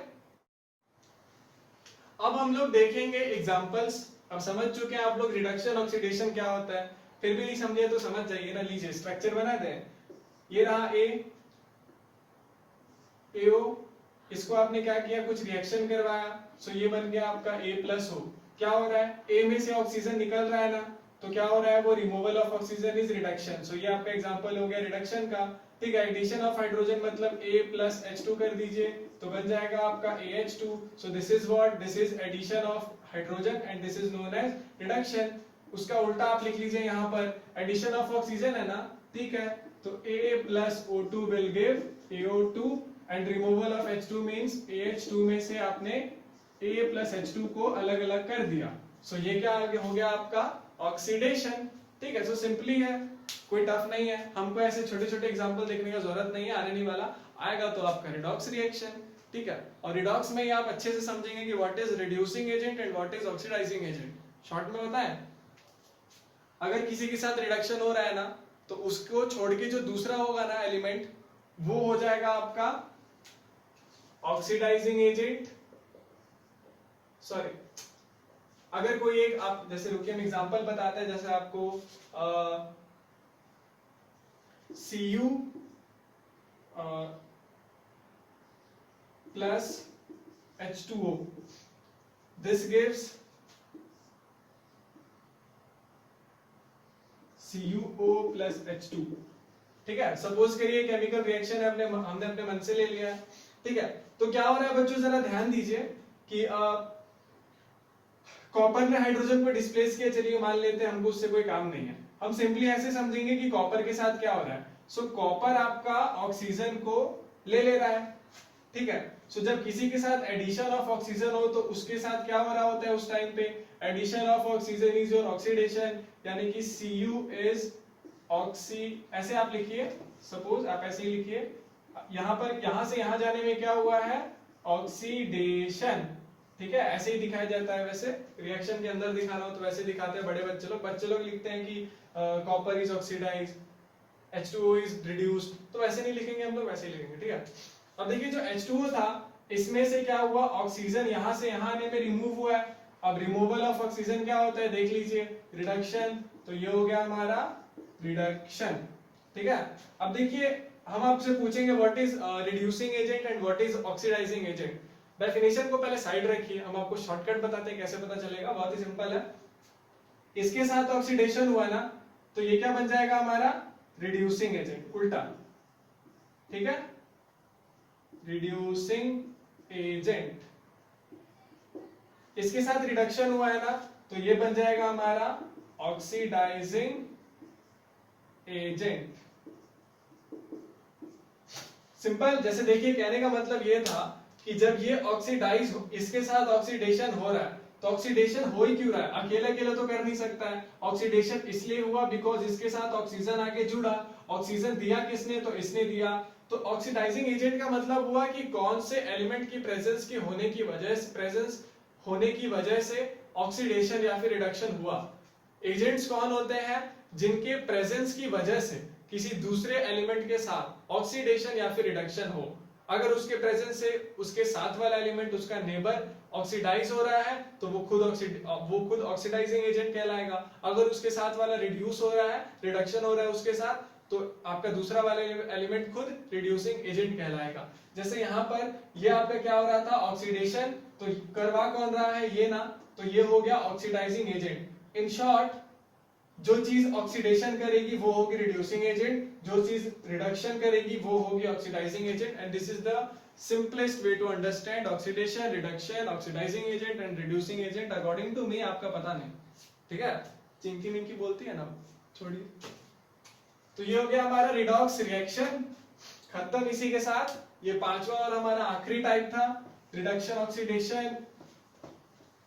Speaker 1: अब हम लोग देखेंगे एग्जांपल्स। अब समझ चुके हैं आप लोग रिडक्शन ऑक्सीडेशन क्या होता है, फिर भी नहीं समझे तो समझ जाइए ना। लीजिए स्ट्रक्चर बना दें, ये रहा AO, इसको आपने क्या किया, कुछ रिएक्शन करवाया, सो ये बन गया आपका A+O। क्या हो रहा है, A में से ऑक्सीजन निकल रहा है ना, तो क्या हो रहा है, वो removal of oxygen is reduction. So ये आपका एग्जांपल हो गया रिडक्शन का। ठीक है, एडिशन ऑफ हाइड्रोजन मतलब A+H2 कर दीजिए, तो बन जाएगा आपका AH2। So this is what, this is addition of hydrogen and this is known as reduction. उसका उल्टा आप लिख लीजिए यहाँ पर, एडिशन ऑफ ऑक्सीजन है ना, ठीक है, तो A+O2 will give AO2 and removal of H2 means AH2 में से आपने A+H2 को अलग अलग कर दिया। सो ये क्या हो गया आपका ऑक्सीडेशन। ठीक है, सो सिंपली है, कोई टफ नहीं है, हमको ऐसे छोटे छोटे एग्जांपल देखने का जरूरत नहीं है, आने नहीं वाला, आएगा तो आपका रिडॉक्स रिएक्शन। ठीक है, और रिडॉक्स में ही आप अच्छे से समझेंगे कि what is reducing agent and what is oxidising agent. Short में होता है, अगर किसी के साथ रिडक्शन हो रहा है ना, तो उसको छोड़ के जो दूसरा होगा ना एलिमेंट, वो हो जाएगा आपका ऑक्सीडाइजिंग एजेंट। सॉरी, अगर कोई एक आप जैसे रुकिए हम एग्जांपल बताते हैं, जैसे आपको Cu plus H2O, this gives CuO plus H2। ठीक है, सपोज करिए केमिकल रिएक्शन है, हमने अपने मन से ले लिया है। ठीक है, तो क्या हो रहा है बच्चों, जरा ध्यान दीजिए कि कॉपर ने हाइड्रोजन को डिस्प्लेस किया, चलिए मान लेते हैं, हमको उससे कोई काम नहीं है, हम सिंपली ऐसे समझेंगे कि कॉपर के साथ क्या हो रहा है। सो कॉपर आपका ऑक्सीजन को ले रहा है। ठीक है, सो जब किसी के साथ एडिशन ऑफ ऑक्सीजन हो तो उसके साथ क्या हो रहा होता है उस टाइम पे, addition of oxygen is your oxidation, यानी कि Cu इज ऑक्सी, ऐसे आप लिखिए, सपोज आप ऐसे ही लिखिए, यहां पर यहां से यहां जाने में क्या हुआ है, ऑक्सीडेशन। ठीक है, ऐसे ही दिखाया जाता है, वैसे रिएक्शन के अंदर दिखाना हो तो वैसे दिखाते हैं बड़े बच्चे लोग लिखते हैं कि copper is oxidised, H2O is reduced, तो वैसे नहीं लिखेंगे हम लोग, वैसे ही लिखेंगे। ठीक है, अब देखिए जो H2O था, इसमें से क्या हुआ, ऑक्सीजन यहां से यहां आने में रिमूव हुआ है। अब रिमूवल ऑफ ऑक्सीजन क्या होता है, देख लीजिए, रिडक्शन, तो ये हो गया हमारा रिडक्शन। ठीक है, अब देखिए हम आपसे पूछेंगे what is reducing agent and what is oxidising agent. Definition को पहले साइड रखिए, हम आपको शॉर्टकट बताते हैं कैसे पता चलेगा, बहुत ही सिंपल है। इसके साथ ऑक्सीडेशन हुआ ना, तो ये क्या बन जाएगा हमारा रिड्यूसिंग एजेंट, उल्टा। ठीक है, रिड्यूसिंग एजेंट। इसके साथ रिडक्शन हुआ है ना, तो ये बन जाएगा हमारा ऑक्सीडाइजिंग एजेंट। सिंपल, जैसे देखिए कहने का मतलब ये था कि जब ये ऑक्सीडाइज, इसके साथ ऑक्सीडेशन हो रहा है, तो ऑक्सीडेशन हो ही क्यों रहा है, अकेले अकेले तो कर नहीं सकता है। ऑक्सीडेशन इसलिए हुआ बिकॉज इसके साथ ऑक्सीजन आके जुड़ा, ऑक्सीजन दिया किसने, तो इसने दिया। तो ऑक्सीडाइजिंग एजेंट का मतलब हुआ कि कौन से एलिमेंट की प्रेजेंस की होने की वजह से ऑक्सीडेशन या फिर रिडक्शन हुआ। एजेंट्स कौन होते हैं, जिनके प्रेजेंस की वजह से किसी दूसरे एलिमेंट के साथ ऑक्सीडेशन या फिर रिडक्शन हो। अगर उसके प्रेजेंस से उसके साथ वाला एलिमेंट, उसका नेबर ऑक्सीडाइज हो रहा है, तो वो खुद ऑक्सीडाइजिंग एजेंट कहलाएगा। अगर उसके साथ वाला रिड्यूस हो रहा है, रिडक्शन हो रहा है उसके साथ, तो आपका दूसरा वाला एलिमेंट खुद रिड्यूसिंग एजेंट कहलाएगा। जैसे यहाँ पर ये आपका क्या हो रहा था, ऑक्सीडेशन, तो करवा कौन रहा है, ये ना, तो ये हो गया ऑक्सीडाइजिंग एजेंट। इन शॉर्ट, जो चीज ऑक्सीडेशन करेगी वो होगी रिड्यूसिंग एजेंट, जो चीज रिडक्शन करेगी वो होगी oxidising agent. And this is the simplest way to understand oxidation, reduction, oxidising agent and reducing agent according to me. आपका पता नहीं, ठीक है, चिंकी मिंकी बोलती है ना, छोड़िए। तो ये हो गया हमारा रिडॉक्स रिएक्शन खत्म। इसी के साथ ये पांचवा और हमारा आखिरी टाइप था रिडक्शन ऑक्सीडेशन।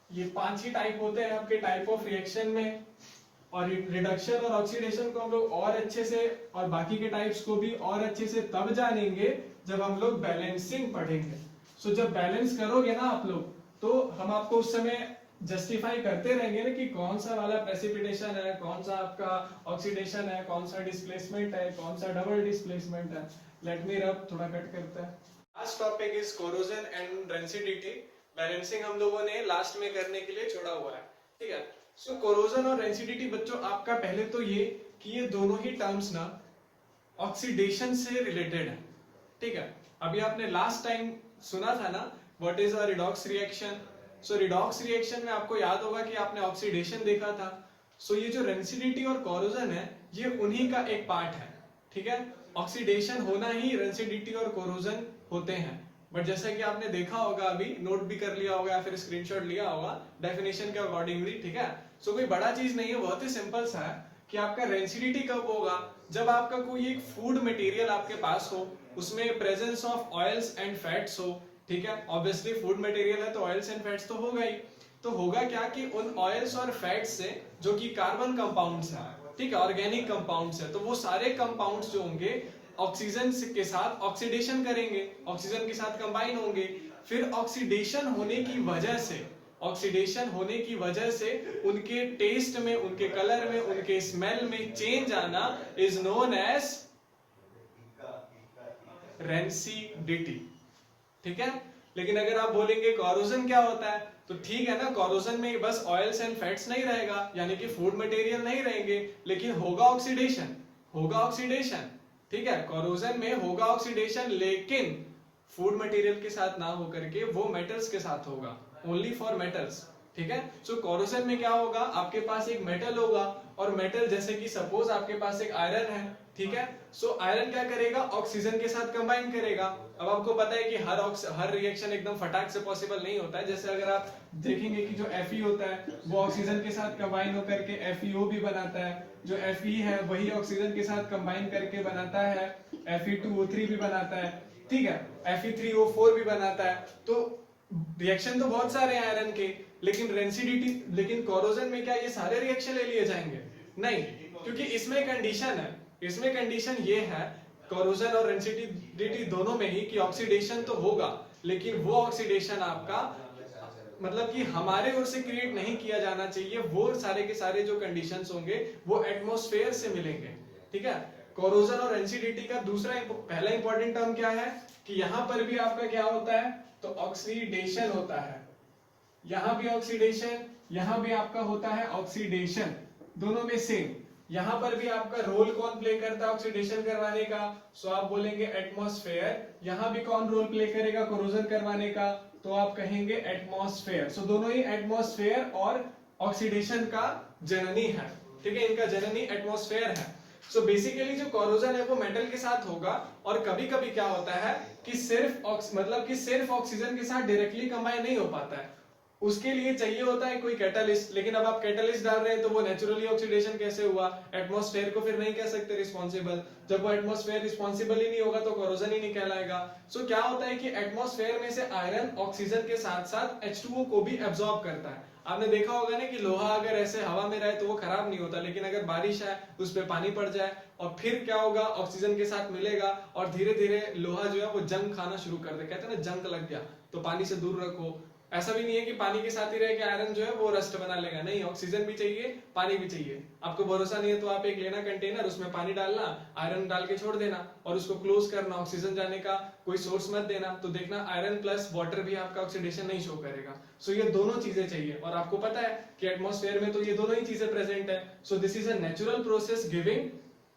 Speaker 1: ये 5 ही टाइप होते हैं आपके टाइप ऑफ रिएक्शन में, और रिडक्शन और ऑक्सीडेशन को हम लोग और अच्छे से और बाकी के टाइप्स को भी और अच्छे से तब जानेंगे जब हम लोग बैलेंसिंग पढ़ेंगे। सो जब बैलेंस करोगे ना आप लोग, तो हम आपको उस समय जस्टिफाई करते रहेंगे ना कि कौन सा वाला प्रेसिपिटेशन है, कौन सा आपका ऑक्सीडेशन है, कौन सा डिस्प्लेसमेंट है, कौन सा डबल डिस्प्लेसमेंट है। लेट मी रब थोड़ा कट करता है। Last topic is corrosion and rancidity. Balancing हम लोगों ने लास्ट में करने के लिए छोड़ा हुआ है, ठीक है। सो कोरोजन और रेंसिडिटी बच्चों आपका पहले तो ये कि ये दोनों ही टर्म्स ना ऑक्सीडेशन से रिलेटेड है, ठीक है। अभी आपने लास्ट टाइम सुना था ना what is a redox reaction. So redox reaction में आपको याद होगा कि आपने ऑक्सीडेशन देखा था। सो ये जो रेंसिडिटी और कोरोजन है ये उन्हीं का एक पार्ट है, ठीक है। ऑक्सीडेशन होना ही रेंसिडिटी और कोरोजन होते हैं। बट जैसा कि आपने देखा होगा, अभी नोट भी कर लिया होगा या फिर स्क्रीनशॉट लिया होगा डेफिनेशन के अकॉर्डिंगली, ठीक है। सो कोई बड़ा चीज नहीं है, बहुत ही सिंपल सा है कि आपका रेंसिडिटी कब होगा, जब आपका कोई एक फूड मटेरियल आपके पास हो, उसमें presence of oils and fats हो, ठीक है। ऑब्वियसली फूड मटेरियल है तो ऑयल्स एंड फैट्स तो होगा ही। तो होगा क्या कि उन ऑयल्स और फैट्स से जो कि कार्बन कंपाउंड्स है, ठीक है, ऑर्गेनिक कंपाउंड्स है, तो वो सारे कंपाउंड्स जो होंगे ऑक्सीजन के साथ ऑक्सीडेशन करेंगे, ऑक्सीजन के साथ कंबाइन होंगे। फिर ऑक्सीडेशन होने की वजह से उनके टेस्ट में, उनके कलर में, उनके स्मेल में चेंज आना इज नोन एज रेंसिडिटी, ठीक है। लेकिन अगर आप बोलेंगे कोरोजन क्या होता है, तो ठीक है ना, कोरोजन में बस ऑयल्स एंड फैट्स नहीं रहेगा, यानी कि फूड मटेरियल नहीं रहेंगे, लेकिन होगा ऑक्सीडेशन, ठीक है। कोरोजन में होगा ऑक्सीडेशन, लेकिन फूड मटेरियल के साथ ना होकर के वो मेटल्स के साथ होगा, ओनली फॉर मेटल्स, ठीक है। सो कोरोजन में क्या होगा, आपके पास एक मेटल होगा, और मेटल जैसे कि सपोज आपके पास एक आयरन है, ठीक है। सो आयरन क्या करेगा, ऑक्सीजन के साथ कंबाइन करेगा। अब आपको पता है कि हर रिएक्शन एकदम फटाक से पॉसिबल नहीं होता है। जैसे अगर आप देखेंगे कि जो Fe होता है वो ऑक्सीजन के साथ कंबाइन होकर के FeO भी बनाता है, जो Fe है वही ऑक्सीजन के साथ कंबाइन करके बनाता है Fe2O3 भी बनाता है, ठीक है, Fe3O4 भी बनाता है। तो रिएक्शन तो बहुत सारे हैं आयरन के, लेकिन कोरोजन में क्या ये सारे रिएक्शन ले लिए जाएंगे? नहीं, क्योंकि इसमें कंडीशन ये है कोरोजन और रेंसिडिटी दोनों में ही कि ऑक्सीडेशन तो होगा, लेकिन वो ऑक्सीडेशन आपका मतलब कि हमारे ओर से क्रिएट नहीं किया जाना चाहिए। वो सारे के सारे जो कंडीशंस होंगे वो एटमॉस्फेयर से मिलेंगे, ठीक है। कोरोजन और रेंसिडिटी का पहला इंपॉर्टेंट टर्म क्या है कि यहां पर भी आपका क्या होता है, तो ऑक्सीडेशन होता है। यहां भी ऑक्सीडेशन, यहां भी आपका होता है ऑक्सीडेशन, दोनों में सेम। यहां पर भी आपका रोल कौन प्ले करता है ऑक्सीडेशन करवाने का, सो आप बोलेंगे एटमॉस्फेयर। यहां भी कौन रोल प्ले करेगा कोरोजन करवाने का, तो आप कहेंगे एटमॉस्फेयर। सो दोनों ही एटमॉस्फेयर और ऑक्सीडेशन का जननी है, ठीक है, इनका जननी एटमॉस्फेयर है। सो बेसिकली जो कोरोजन है वो मेटल के साथ होगा, और कभी कभी क्या होता है कि सिर्फ ऑक्सीजन के साथ डायरेक्टली कंबाइन नहीं हो पाता है, उसके लिए चाहिए होता है कोई कैटालिस्ट। लेकिन अब आप कैटालिस्ट डाल रहे हैं तो वो नेचुरली ऑक्सीडेशन कैसे हुआ, एटमॉस्फेयर को फिर नहीं कह सकते रिस्पॉन्सिबल। जब वो एटमॉस्फेयर रिस्पॉन्सिबल ही नहीं होगा तो कोरोजन ही नहीं कहलाएगा। सो क्या होता है कि एटमॉस्फेयर में से आयरन ऑक्सीजन के साथ साथ H2O को भी एब्जॉर्ब करता है। आपने देखा होगा ना कि लोहा अगर ऐसे हवा में रहे तो वो खराब नहीं होता, लेकिन अगर बारिश है उस पर पानी पड़ जाए और फिर क्या होगा, ऑक्सीजन के साथ मिलेगा और धीरे धीरे लोहा जो है वो जंग खाना शुरू कर दे। कहते हैं ना जंग लग गया, तो पानी से दूर रखो। ऐसा भी नहीं है कि पानी के साथ ही रह के आयरन जो है वो रस्ट बना लेगा, नहीं, ऑक्सीजन भी चाहिए, पानी भी चाहिए। आपको भरोसा नहीं है तो आप एक लेना कंटेनर, उसमें पानी डालना, आयरन डाल के छोड़ देना और उसको क्लोज करना, ऑक्सीजन जाने का कोई सोर्स मत देना, तो देखना आयरन प्लस वाटर भी आपका ऑक्सीडेशन नहीं शो करेगा। सो ये दोनों चीजें चाहिए, और आपको पता है कि एटमॉस्फेयर में तो ये दोनों ही चीजें प्रेजेंट है। So this is a natural process giving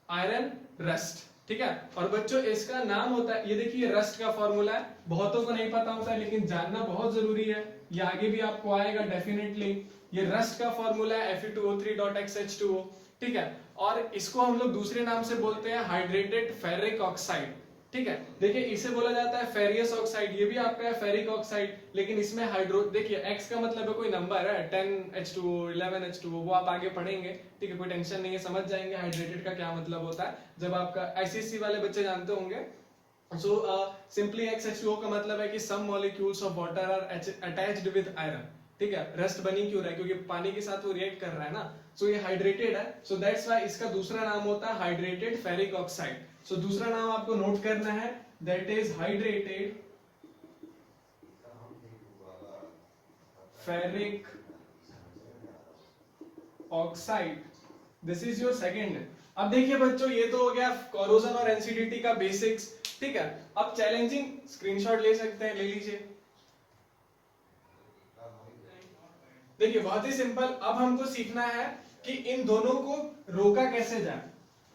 Speaker 1: iron rust, ठीक है। और बच्चों इसका नाम होता है, ये देखिए रस्ट का फॉर्मूला है, बहुतों को नहीं पता होता है लेकिन जानना बहुत जरूरी है, ये आगे भी आपको आएगा डेफिनेटली। ये रस्ट का फॉर्मूला है Fe2O3.XH2O, ठीक है। और इसको हम लोग दूसरे नाम से बोलते हैं हाइड्रेटेड फेरिक ऑक्साइड, ठीक है। देखिए इसे बोला जाता है फेरियस ऑक्साइड, ये भी आपका है फेरिक ऑक्साइड, लेकिन इसमें हाइड्रो, देखिए X का मतलब है कोई नंबर है 10H2O 11H2O, वो आप आगे पढ़ेंगे, ठीक है, कोई टेंशन नहीं है, समझ जाएंगे हाइड्रेटेड का क्या मतलब होता है जब आपका आईसीएससी वाले बच्चे जानते होंगे। सो सिंपली XH2O का मतलब है कि some molecules of water are attached with iron, ठीक है। रस्ट बनी क्यों रहा है, क्योंकि पानी के साथ वो रिएक्ट कर रहा है ना, सो ये हाइड्रेटेड है, सो दैट्स व्हाई इसका दूसरा नाम होता है हाइड्रेटेड फेरिक ऑक्साइड। सो दूसरा नाम आपको नोट करना है, that is hydrated ferric oxide, this is your second. अब देखिए बच्चों ये तो हो गया कोरोजन और एनसीडीटी का बेसिक्स, ठीक है। अब चैलेंजिंग स्क्रीनशॉट ले सकते हैं, ले लीजिए। देखिए बहुत ही सिंपल, अब हमको सीखना है कि इन दोनों को रोका कैसे जाए।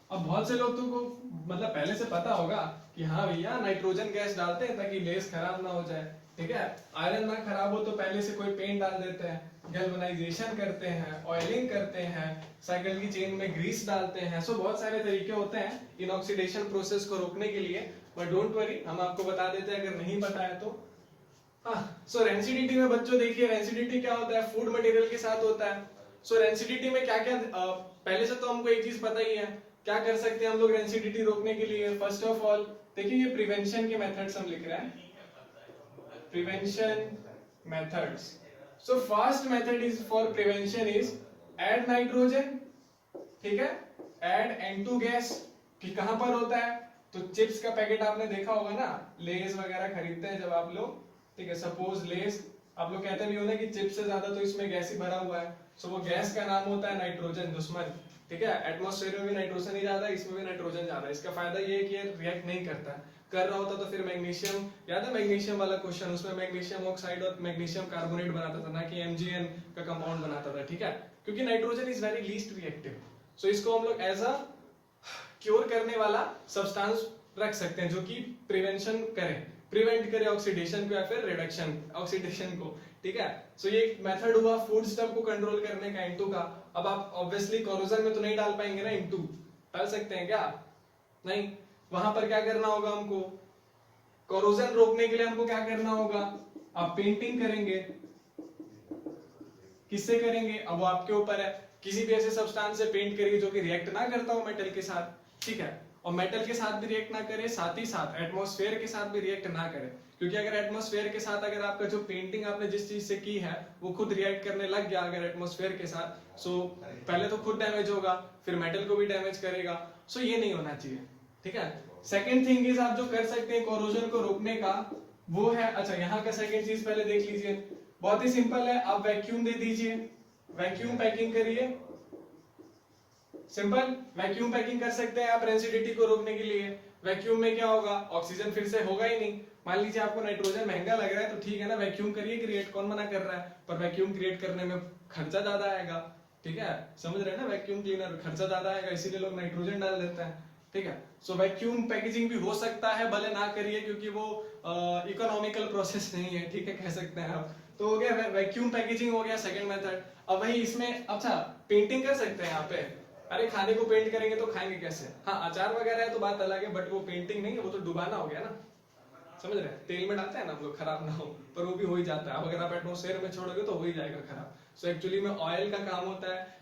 Speaker 1: अब बहुत से लोग को मतलब पहले से पता होगा कि हाँ भैया नाइट्रोजन गैस डालते हैं ताकि लेस खराब ना हो जाए, ठीक है। आयरन ना खराब हो तो पहले से कोई पेंट डाल देते हैं, गैल्वेनाइजेशन करते हैं, ऑयलिंग करते हैं, साइकिल की चेन में ग्रीस डालते हैं। सो बहुत सारे तरीके होते हैं इन ऑक्सीडेशन प्रोसेस को रोकने के लिए, बट डोंट वरी हम आपको बता देते हैं अगर नहीं पता है तो। सो रेंसिडिटी में बच्चों देखिए रेंसिडिटी क्या होता है, फूड मटेरियल के साथ होता है। सो रेंसिडिटी में क्या क्या पहले से तो हमको एक चीज पता ही है, क्या कर सकते हैं हम लोग रेंसिडिटी रोकने के लिए। फर्स्ट ऑफ ऑल देखिए ये प्रिवेंशन के मेथड्स हम लिख रहे हैं, prevention methods. So first method is for prevention is add nitrogen, ठीक है, ऐड N2 गैस, कि कहां पर होता है, तो चिप्स का पैकेट आपने देखा होगा ना, लेज वगैरह खरीदते हैं जब आप लोग, ठीक है, सपोज लेस आप लोग कहते भी हो ना कि चिप्स से ज्यादा तो इसमें गैस ही भरा हुआ है, सो वो गैस का नाम होता है नाइट्रोजन, दुश्मन, ठीक है। एटमॉस्फेयर में भी नाइट्रोजन ही ज्यादा है, इसमें भी नाइट्रोजन ज्यादा है। इसका फायदा ये है कि ये रिएक्ट नहीं करता, कर रहा होता तो फिर मैग्नीशियम, याद है मैग्नीशियम वाला क्वेश्चन, उसमें मैग्नीशियम ऑक्साइड और मैग्नीशियम कार्बोनेट बनाता था, ना कि MgN का कंपाउंड बनाता था, ठीक है, क्योंकि nitrogen is very least reactive. So इसको हम लोग एज अ क्योर करने वाला सब्सटेंस रख सकते हैं जो कि प्रिवेंशन करे, प्रिवेंट करे ऑक्सीडेशन को या फिर रिडक्शन ऑक्सीडेशन को, ठीक है। सो ये एक मेथड हुआ फूड स्टफ को कंट्रोल करने का, N2 का। अब आप ऑब्वियसली कोरोजन में तो नहीं डाल पाएंगे ना N2, डाल सकते हैं क्या, नहीं। वहां पर क्या करना होगा हमको, कोरोजन रोकने के लिए हमको क्या करना होगा, आप पेंटिंग करेंगे, किससे करेंगे अब वो आपके ऊपर है, किसी भी ऐसे सब्सटेंस से पेंट करिए जो कि रिएक्ट ना करता हो मेटल के साथ, ठीक है, और मेटल के साथ भी रिएक्ट ना करे, साथ ही साथ एटमॉस्फेयर के साथ भी रिएक्ट ना करे, क्योंकि अगर एटमॉस्फेयर के साथ अगर आपका जो पेंटिंग आपने जिस चीज से की है वो खुद रिएक्ट करने लग गया अगर एटमॉस्फेयर के साथ, सो पहले तो खुद डैमेज होगा फिर मेटल को भी डैमेज करेगा, सो ये नहीं होना चाहिए, ठीक है। सेकेंड थिंग इज आप जो कर सकते हैं कोरोजन को रोकने का वो है, अच्छा यहाँ का सेकेंड चीज पहले देख लीजिए, बहुत ही सिंपल है, आप वैक्यूम दे दीजिए, वैक्यूम पैकिंग करिए, सिंपल वैक्यूम पैकिंग कर सकते हैं आप रेंसिडिटी को रोकने के लिए। वैक्यूम में क्या होगा, ऑक्सीजन फिर से होगा ही नहीं। मान लीजिए आपको नाइट्रोजन महंगा लग रहा है तो ठीक है ना, वैक्यूम करिए क्रिएट, कौन मना कर रहा है, पर वैक्यूम क्रिएट करने में खर्चा ज्यादा आएगा, ठीक है, समझ रहे हैं ना, वैक्यूम क्लीनर खर्चा ज्यादा आएगा, इसीलिए लोग नाइट्रोजन डाल देते हैं, ठीक है। सो वैक्यूम पैकेजिंग भी हो सकता है, भले ना करिए क्योंकि वो इकोनॉमिकल प्रोसेस नहीं है, ठीक है, कह सकते हैं आप। तो हो गया वैक्यूम पैकेजिंग, हो गया सेकंड मेथड। अब वही इसमें अच्छा पेंटिंग कर सकते हैं यहाँ पे, अरे खाने को पेंट करेंगे तो खाएंगे कैसे, हाँ अचार वगैरह है तो बात अलग है, बट वो पेंटिंग नहीं है, वो तो डुबाना हो गया ना, समझ रहे हैं, तेल में डालते हैं ना हम लोग खराब ना हो, पर वो भी हो ही जाता है, अब अगर आप एटमॉस्फेयर में छोड़ोगे तो हो ही जाएगा खराब। सो एक्चुअली में ऑयल का काम होता है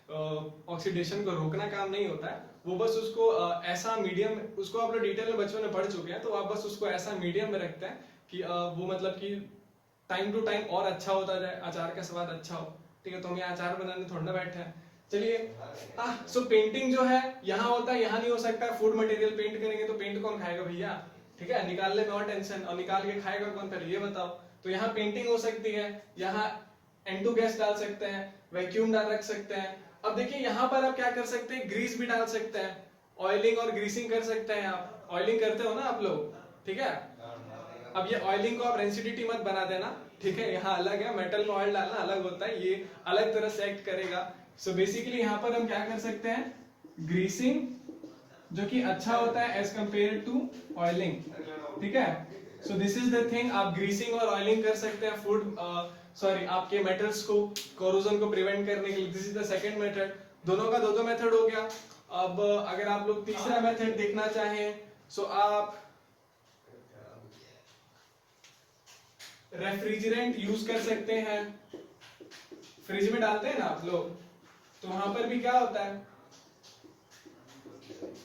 Speaker 1: ऑक्सीडेशन को रोकना काम नहीं होता है, वो बस उसको ऐसा मीडियम, उसको आप लोग डिटेल में बच्चों ने पढ़ चुके हैं, तो आप बस उसको ऐसा मीडियम में रखते हैं कि वो मतलब कि टाइम टू टाइम और अच्छा होता जाए, अचार का स्वाद अच्छा हो, ठीक है। तो हम यहाँ अचार बनाने थोड़ा ना बैठे हैं, चलिए। सो पेंटिंग जो है यहाँ होता है, यहाँ नहीं हो सकता, फूड मटेरियल पेंट करेंगे तो पेंट कौन खाएगा भैया, ठीक है, निकालने में और टेंशन, और निकाल के खाएगा कौन पहले ये बताओ। तो यहाँ पेंटिंग हो सकती है, यहाँ N2 गैस डाल सकते हैं, वैक्यूम डाल रख सकते हैं। अब देखिए यहाँ पर आप क्या कर सकते हैं, ग्रीस भी डाल सकते हैं, ऑयलिंग और ग्रीसिंग कर सकते हैं, आप ऑयलिंग करते हो ना आप लोग, ठीक है। अब ये ऑयलिंग को आप रेंसिडिटी मत बना देना, ठीक है, यहाँ अलग है, मेटल में ऑयल डालना अलग होता है, ये अलग तरह से एक्ट करेगा। सो बेसिकली यहाँ पर हम क्या कर सकते हैं, ग्रीसिंग जो कि अच्छा होता है एज कंपेयर टू ऑयलिंग, ठीक है। So this is the thing, आप ग्रीसिंग और ऑयलिंग कर सकते हैं फूड सॉरी आपके मेटल्स को, कोरोजन को प्रिवेंट करने के लिए, this is the second method. दोनों का दो मेथड हो गया। अब अगर आप लोग तीसरा मेथड देखना चाहें, सो आप रेफ्रिजरेंट यूज कर सकते हैं, फ्रिज में डालते हैं ना आप लोग, तो वहां पर भी क्या होता है,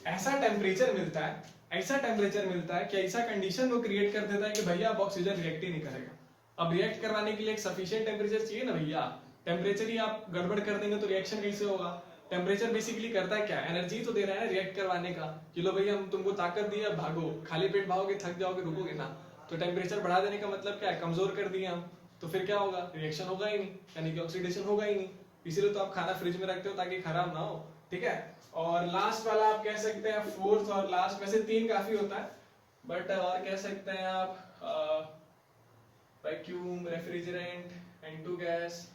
Speaker 1: ऐसा टेम्परेचर मिलता है, ऐसा टेम्परेचर मिलता है कि ऐसा कंडीशन वो क्रिएट कर देता है कि भैया अब ऑक्सीजन रिएक्ट ही नहीं करेगा। अब रिएक्ट करवाने के लिए एक सफिशिएंट टेम्परेचर चाहिए ना भैया, टेम्परेचर ही आप गड़बड़ कर देंगे तो रिएक्शन कैसे होगा। टेम्परेचर बेसिकली करता है क्या, एनर्जी तो दे रहा है ना रिएक्ट करवाने का, कि लो भैया हम तुमको ताकत दिया, भागो, खाली पेट भागोगे, थक जाओगे, रुकोगे ना। तो टेम्परेचर बढ़ा देने का मतलब क्या है, कमजोर कर दिया हम, तो फिर क्या होगा, रिएक्शन होगा ही नहीं, यानी कि ऑक्सीडेशन होगा ही नहीं। इसीलिए तो आप खाना फ्रिज में रखते हो ताकि खराब ना हो, ठीक है। और लास्ट वाला आप कह सकते हैं, फोर्थ और लास्ट, वैसे 3 काफी होता है, बट और कह सकते हैं आप vacuum, refrigerant, N2 gas,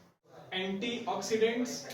Speaker 1: antioxidants,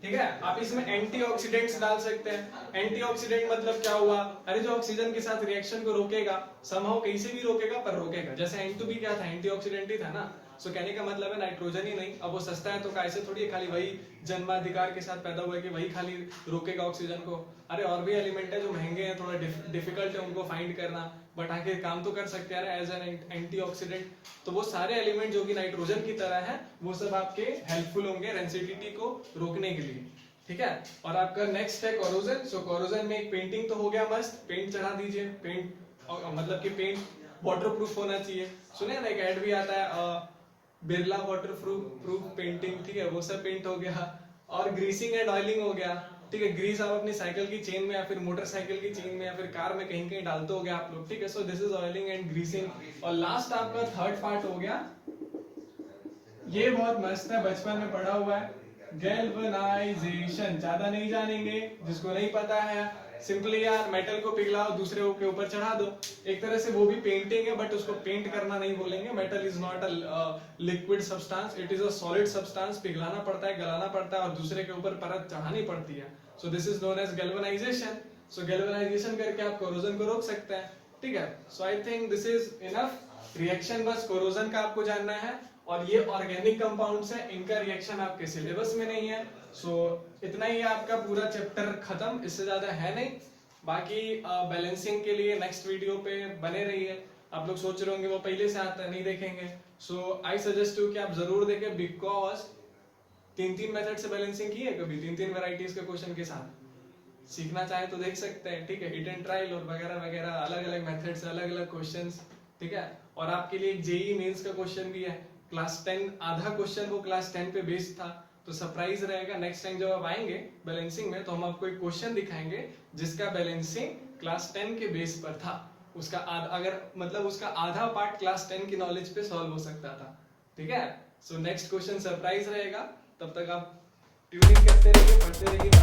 Speaker 1: ठीक है। आप इसमें एंटीऑक्सीडेंट्स डाल सकते हैं। एंटीऑक्सीडेंट मतलब क्या हुआ, अरे जो ऑक्सीजन के साथ रिएक्शन को रोकेगा, समहाउ कैसे भी रोकेगा पर रोकेगा। जैसे N2 भी क्या था, एंटीऑक्सीडेंट ही था ना। सो कहने का मतलब है नाइट्रोजन ही नहीं, अब वो सस्ता है तो कैसे थोड़ी है, खाली वही जन्माधिकार के साथ पैदा हुआ है कि वही खाली रोकेगा ऑक्सीजन को। अरे और भी एलिमेंट है जो महंगे हैं, थोड़ा डिफिकल्ट है उनको फाइंड करना, बट आखिर काम तो कर सकते हैं एज एन एंटीऑक्सीडेंट। तो वो सारे एलिमेंट जो कि नाइट्रोजन की तरह है, वो सब आपके हेल्पफुल होंगे रेंसिडिटी को रोकने के लिए, ठीक है। और आपका नेक्स्ट है कोरोजन। सो कोरोजन में एक पेंटिंग तो हो गया मस्त, पेंट चढ़ा दीजिए, पेंट मतलब कि पेंट वाटरप्रूफ होना चाहिए। सुने ना एक ऐड भी आता है, बिरला वाटरप्रूफ पेंटिंग, ठीक है, वो सब पेंट हो गया। और ग्रीसिंग एंड ऑयलिंग हो गया, ठीक है। ग्रीस आप अपनी साइकिल की चेन में या फिर मोटरसाइकिल की चेन में या फिर कार में कहीं कहीं डालते हो गया आप लोग, ठीक है। So this is oiling and greasing. और लास्ट आपका थर्ड पार्ट हो गया, ये बहुत मस्त है, बचपन में पढ़ा हुआ है, गैल्वेनाइजेशन। ज्यादा नहीं जानेंगे, जिसको नहीं पता है सिंपली यार मेटल को पिघलाओ, दूसरे के ऊपर चढ़ा दो। एक तरह से वो भी पेंटिंग है, बट उसको पेंट करना नहीं बोलेंगे। Metal is not a liquid substance, it is a solid substance. पिघलाना पड़ता है, गलाना पड़ता है और दूसरे के ऊपर परत चढ़ानी पड़ती है। So this is known as galvanization. So galvanization करके आप कोरोजन को रोक सकते हैं, ठीक है। So I think this is enough. Reaction बस कोरोजन का आपको जानना है, और ये ऑर्गेनिक कंपाउंड्स है, इनका रिएक्शन आपके सिलेबस में नहीं है। सो इतना ही आपका पूरा चैप्टर खत्म, इससे ज्यादा है नहीं। बाकी बैलेंसिंग के लिए नेक्स्ट वीडियो पे बने रहिए। आप लोग सोच रहे होंगे वो पहले से आता है, नहीं देखेंगे। सो आई सजेस्ट यू कि आप जरूर देखें, बिकॉज 3 मेथड से बैलेंसिंग की है कभी, 3 वैरायटीज के क्वेश्चन के साथ। सीखना चाहे तो देख सकते हैं, ठीक है। हिट एंड ट्रायल और वगैरह वगैरह, अलग अलग मेथड्स, अलग अलग क्वेश्चंस, ठीक है। और आपके लिए जेईई मेंस का क्वेश्चन भी है, क्लास 10 आधा क्वेश्चन वो क्लास 10 पे बेस्ड था। तो सरप्राइज रहेगा नेक्स्ट टाइम जब आप आएंगे बैलेंसिंग में, तो हम आपको एक क्वेश्चन दिखाएंगे जिसका बैलेंसिंग क्लास 10 के बेस पर था। उसका अगर मतलब उसका आधा पार्ट क्लास 10 की नॉलेज पे सॉल्व हो सकता था, ठीक है। सो नेक्स्ट क्वेश्चन सरप्राइज रहेगा, तब तक आप ट्यूनिंग करते रहिए, पढ़ते रहिए।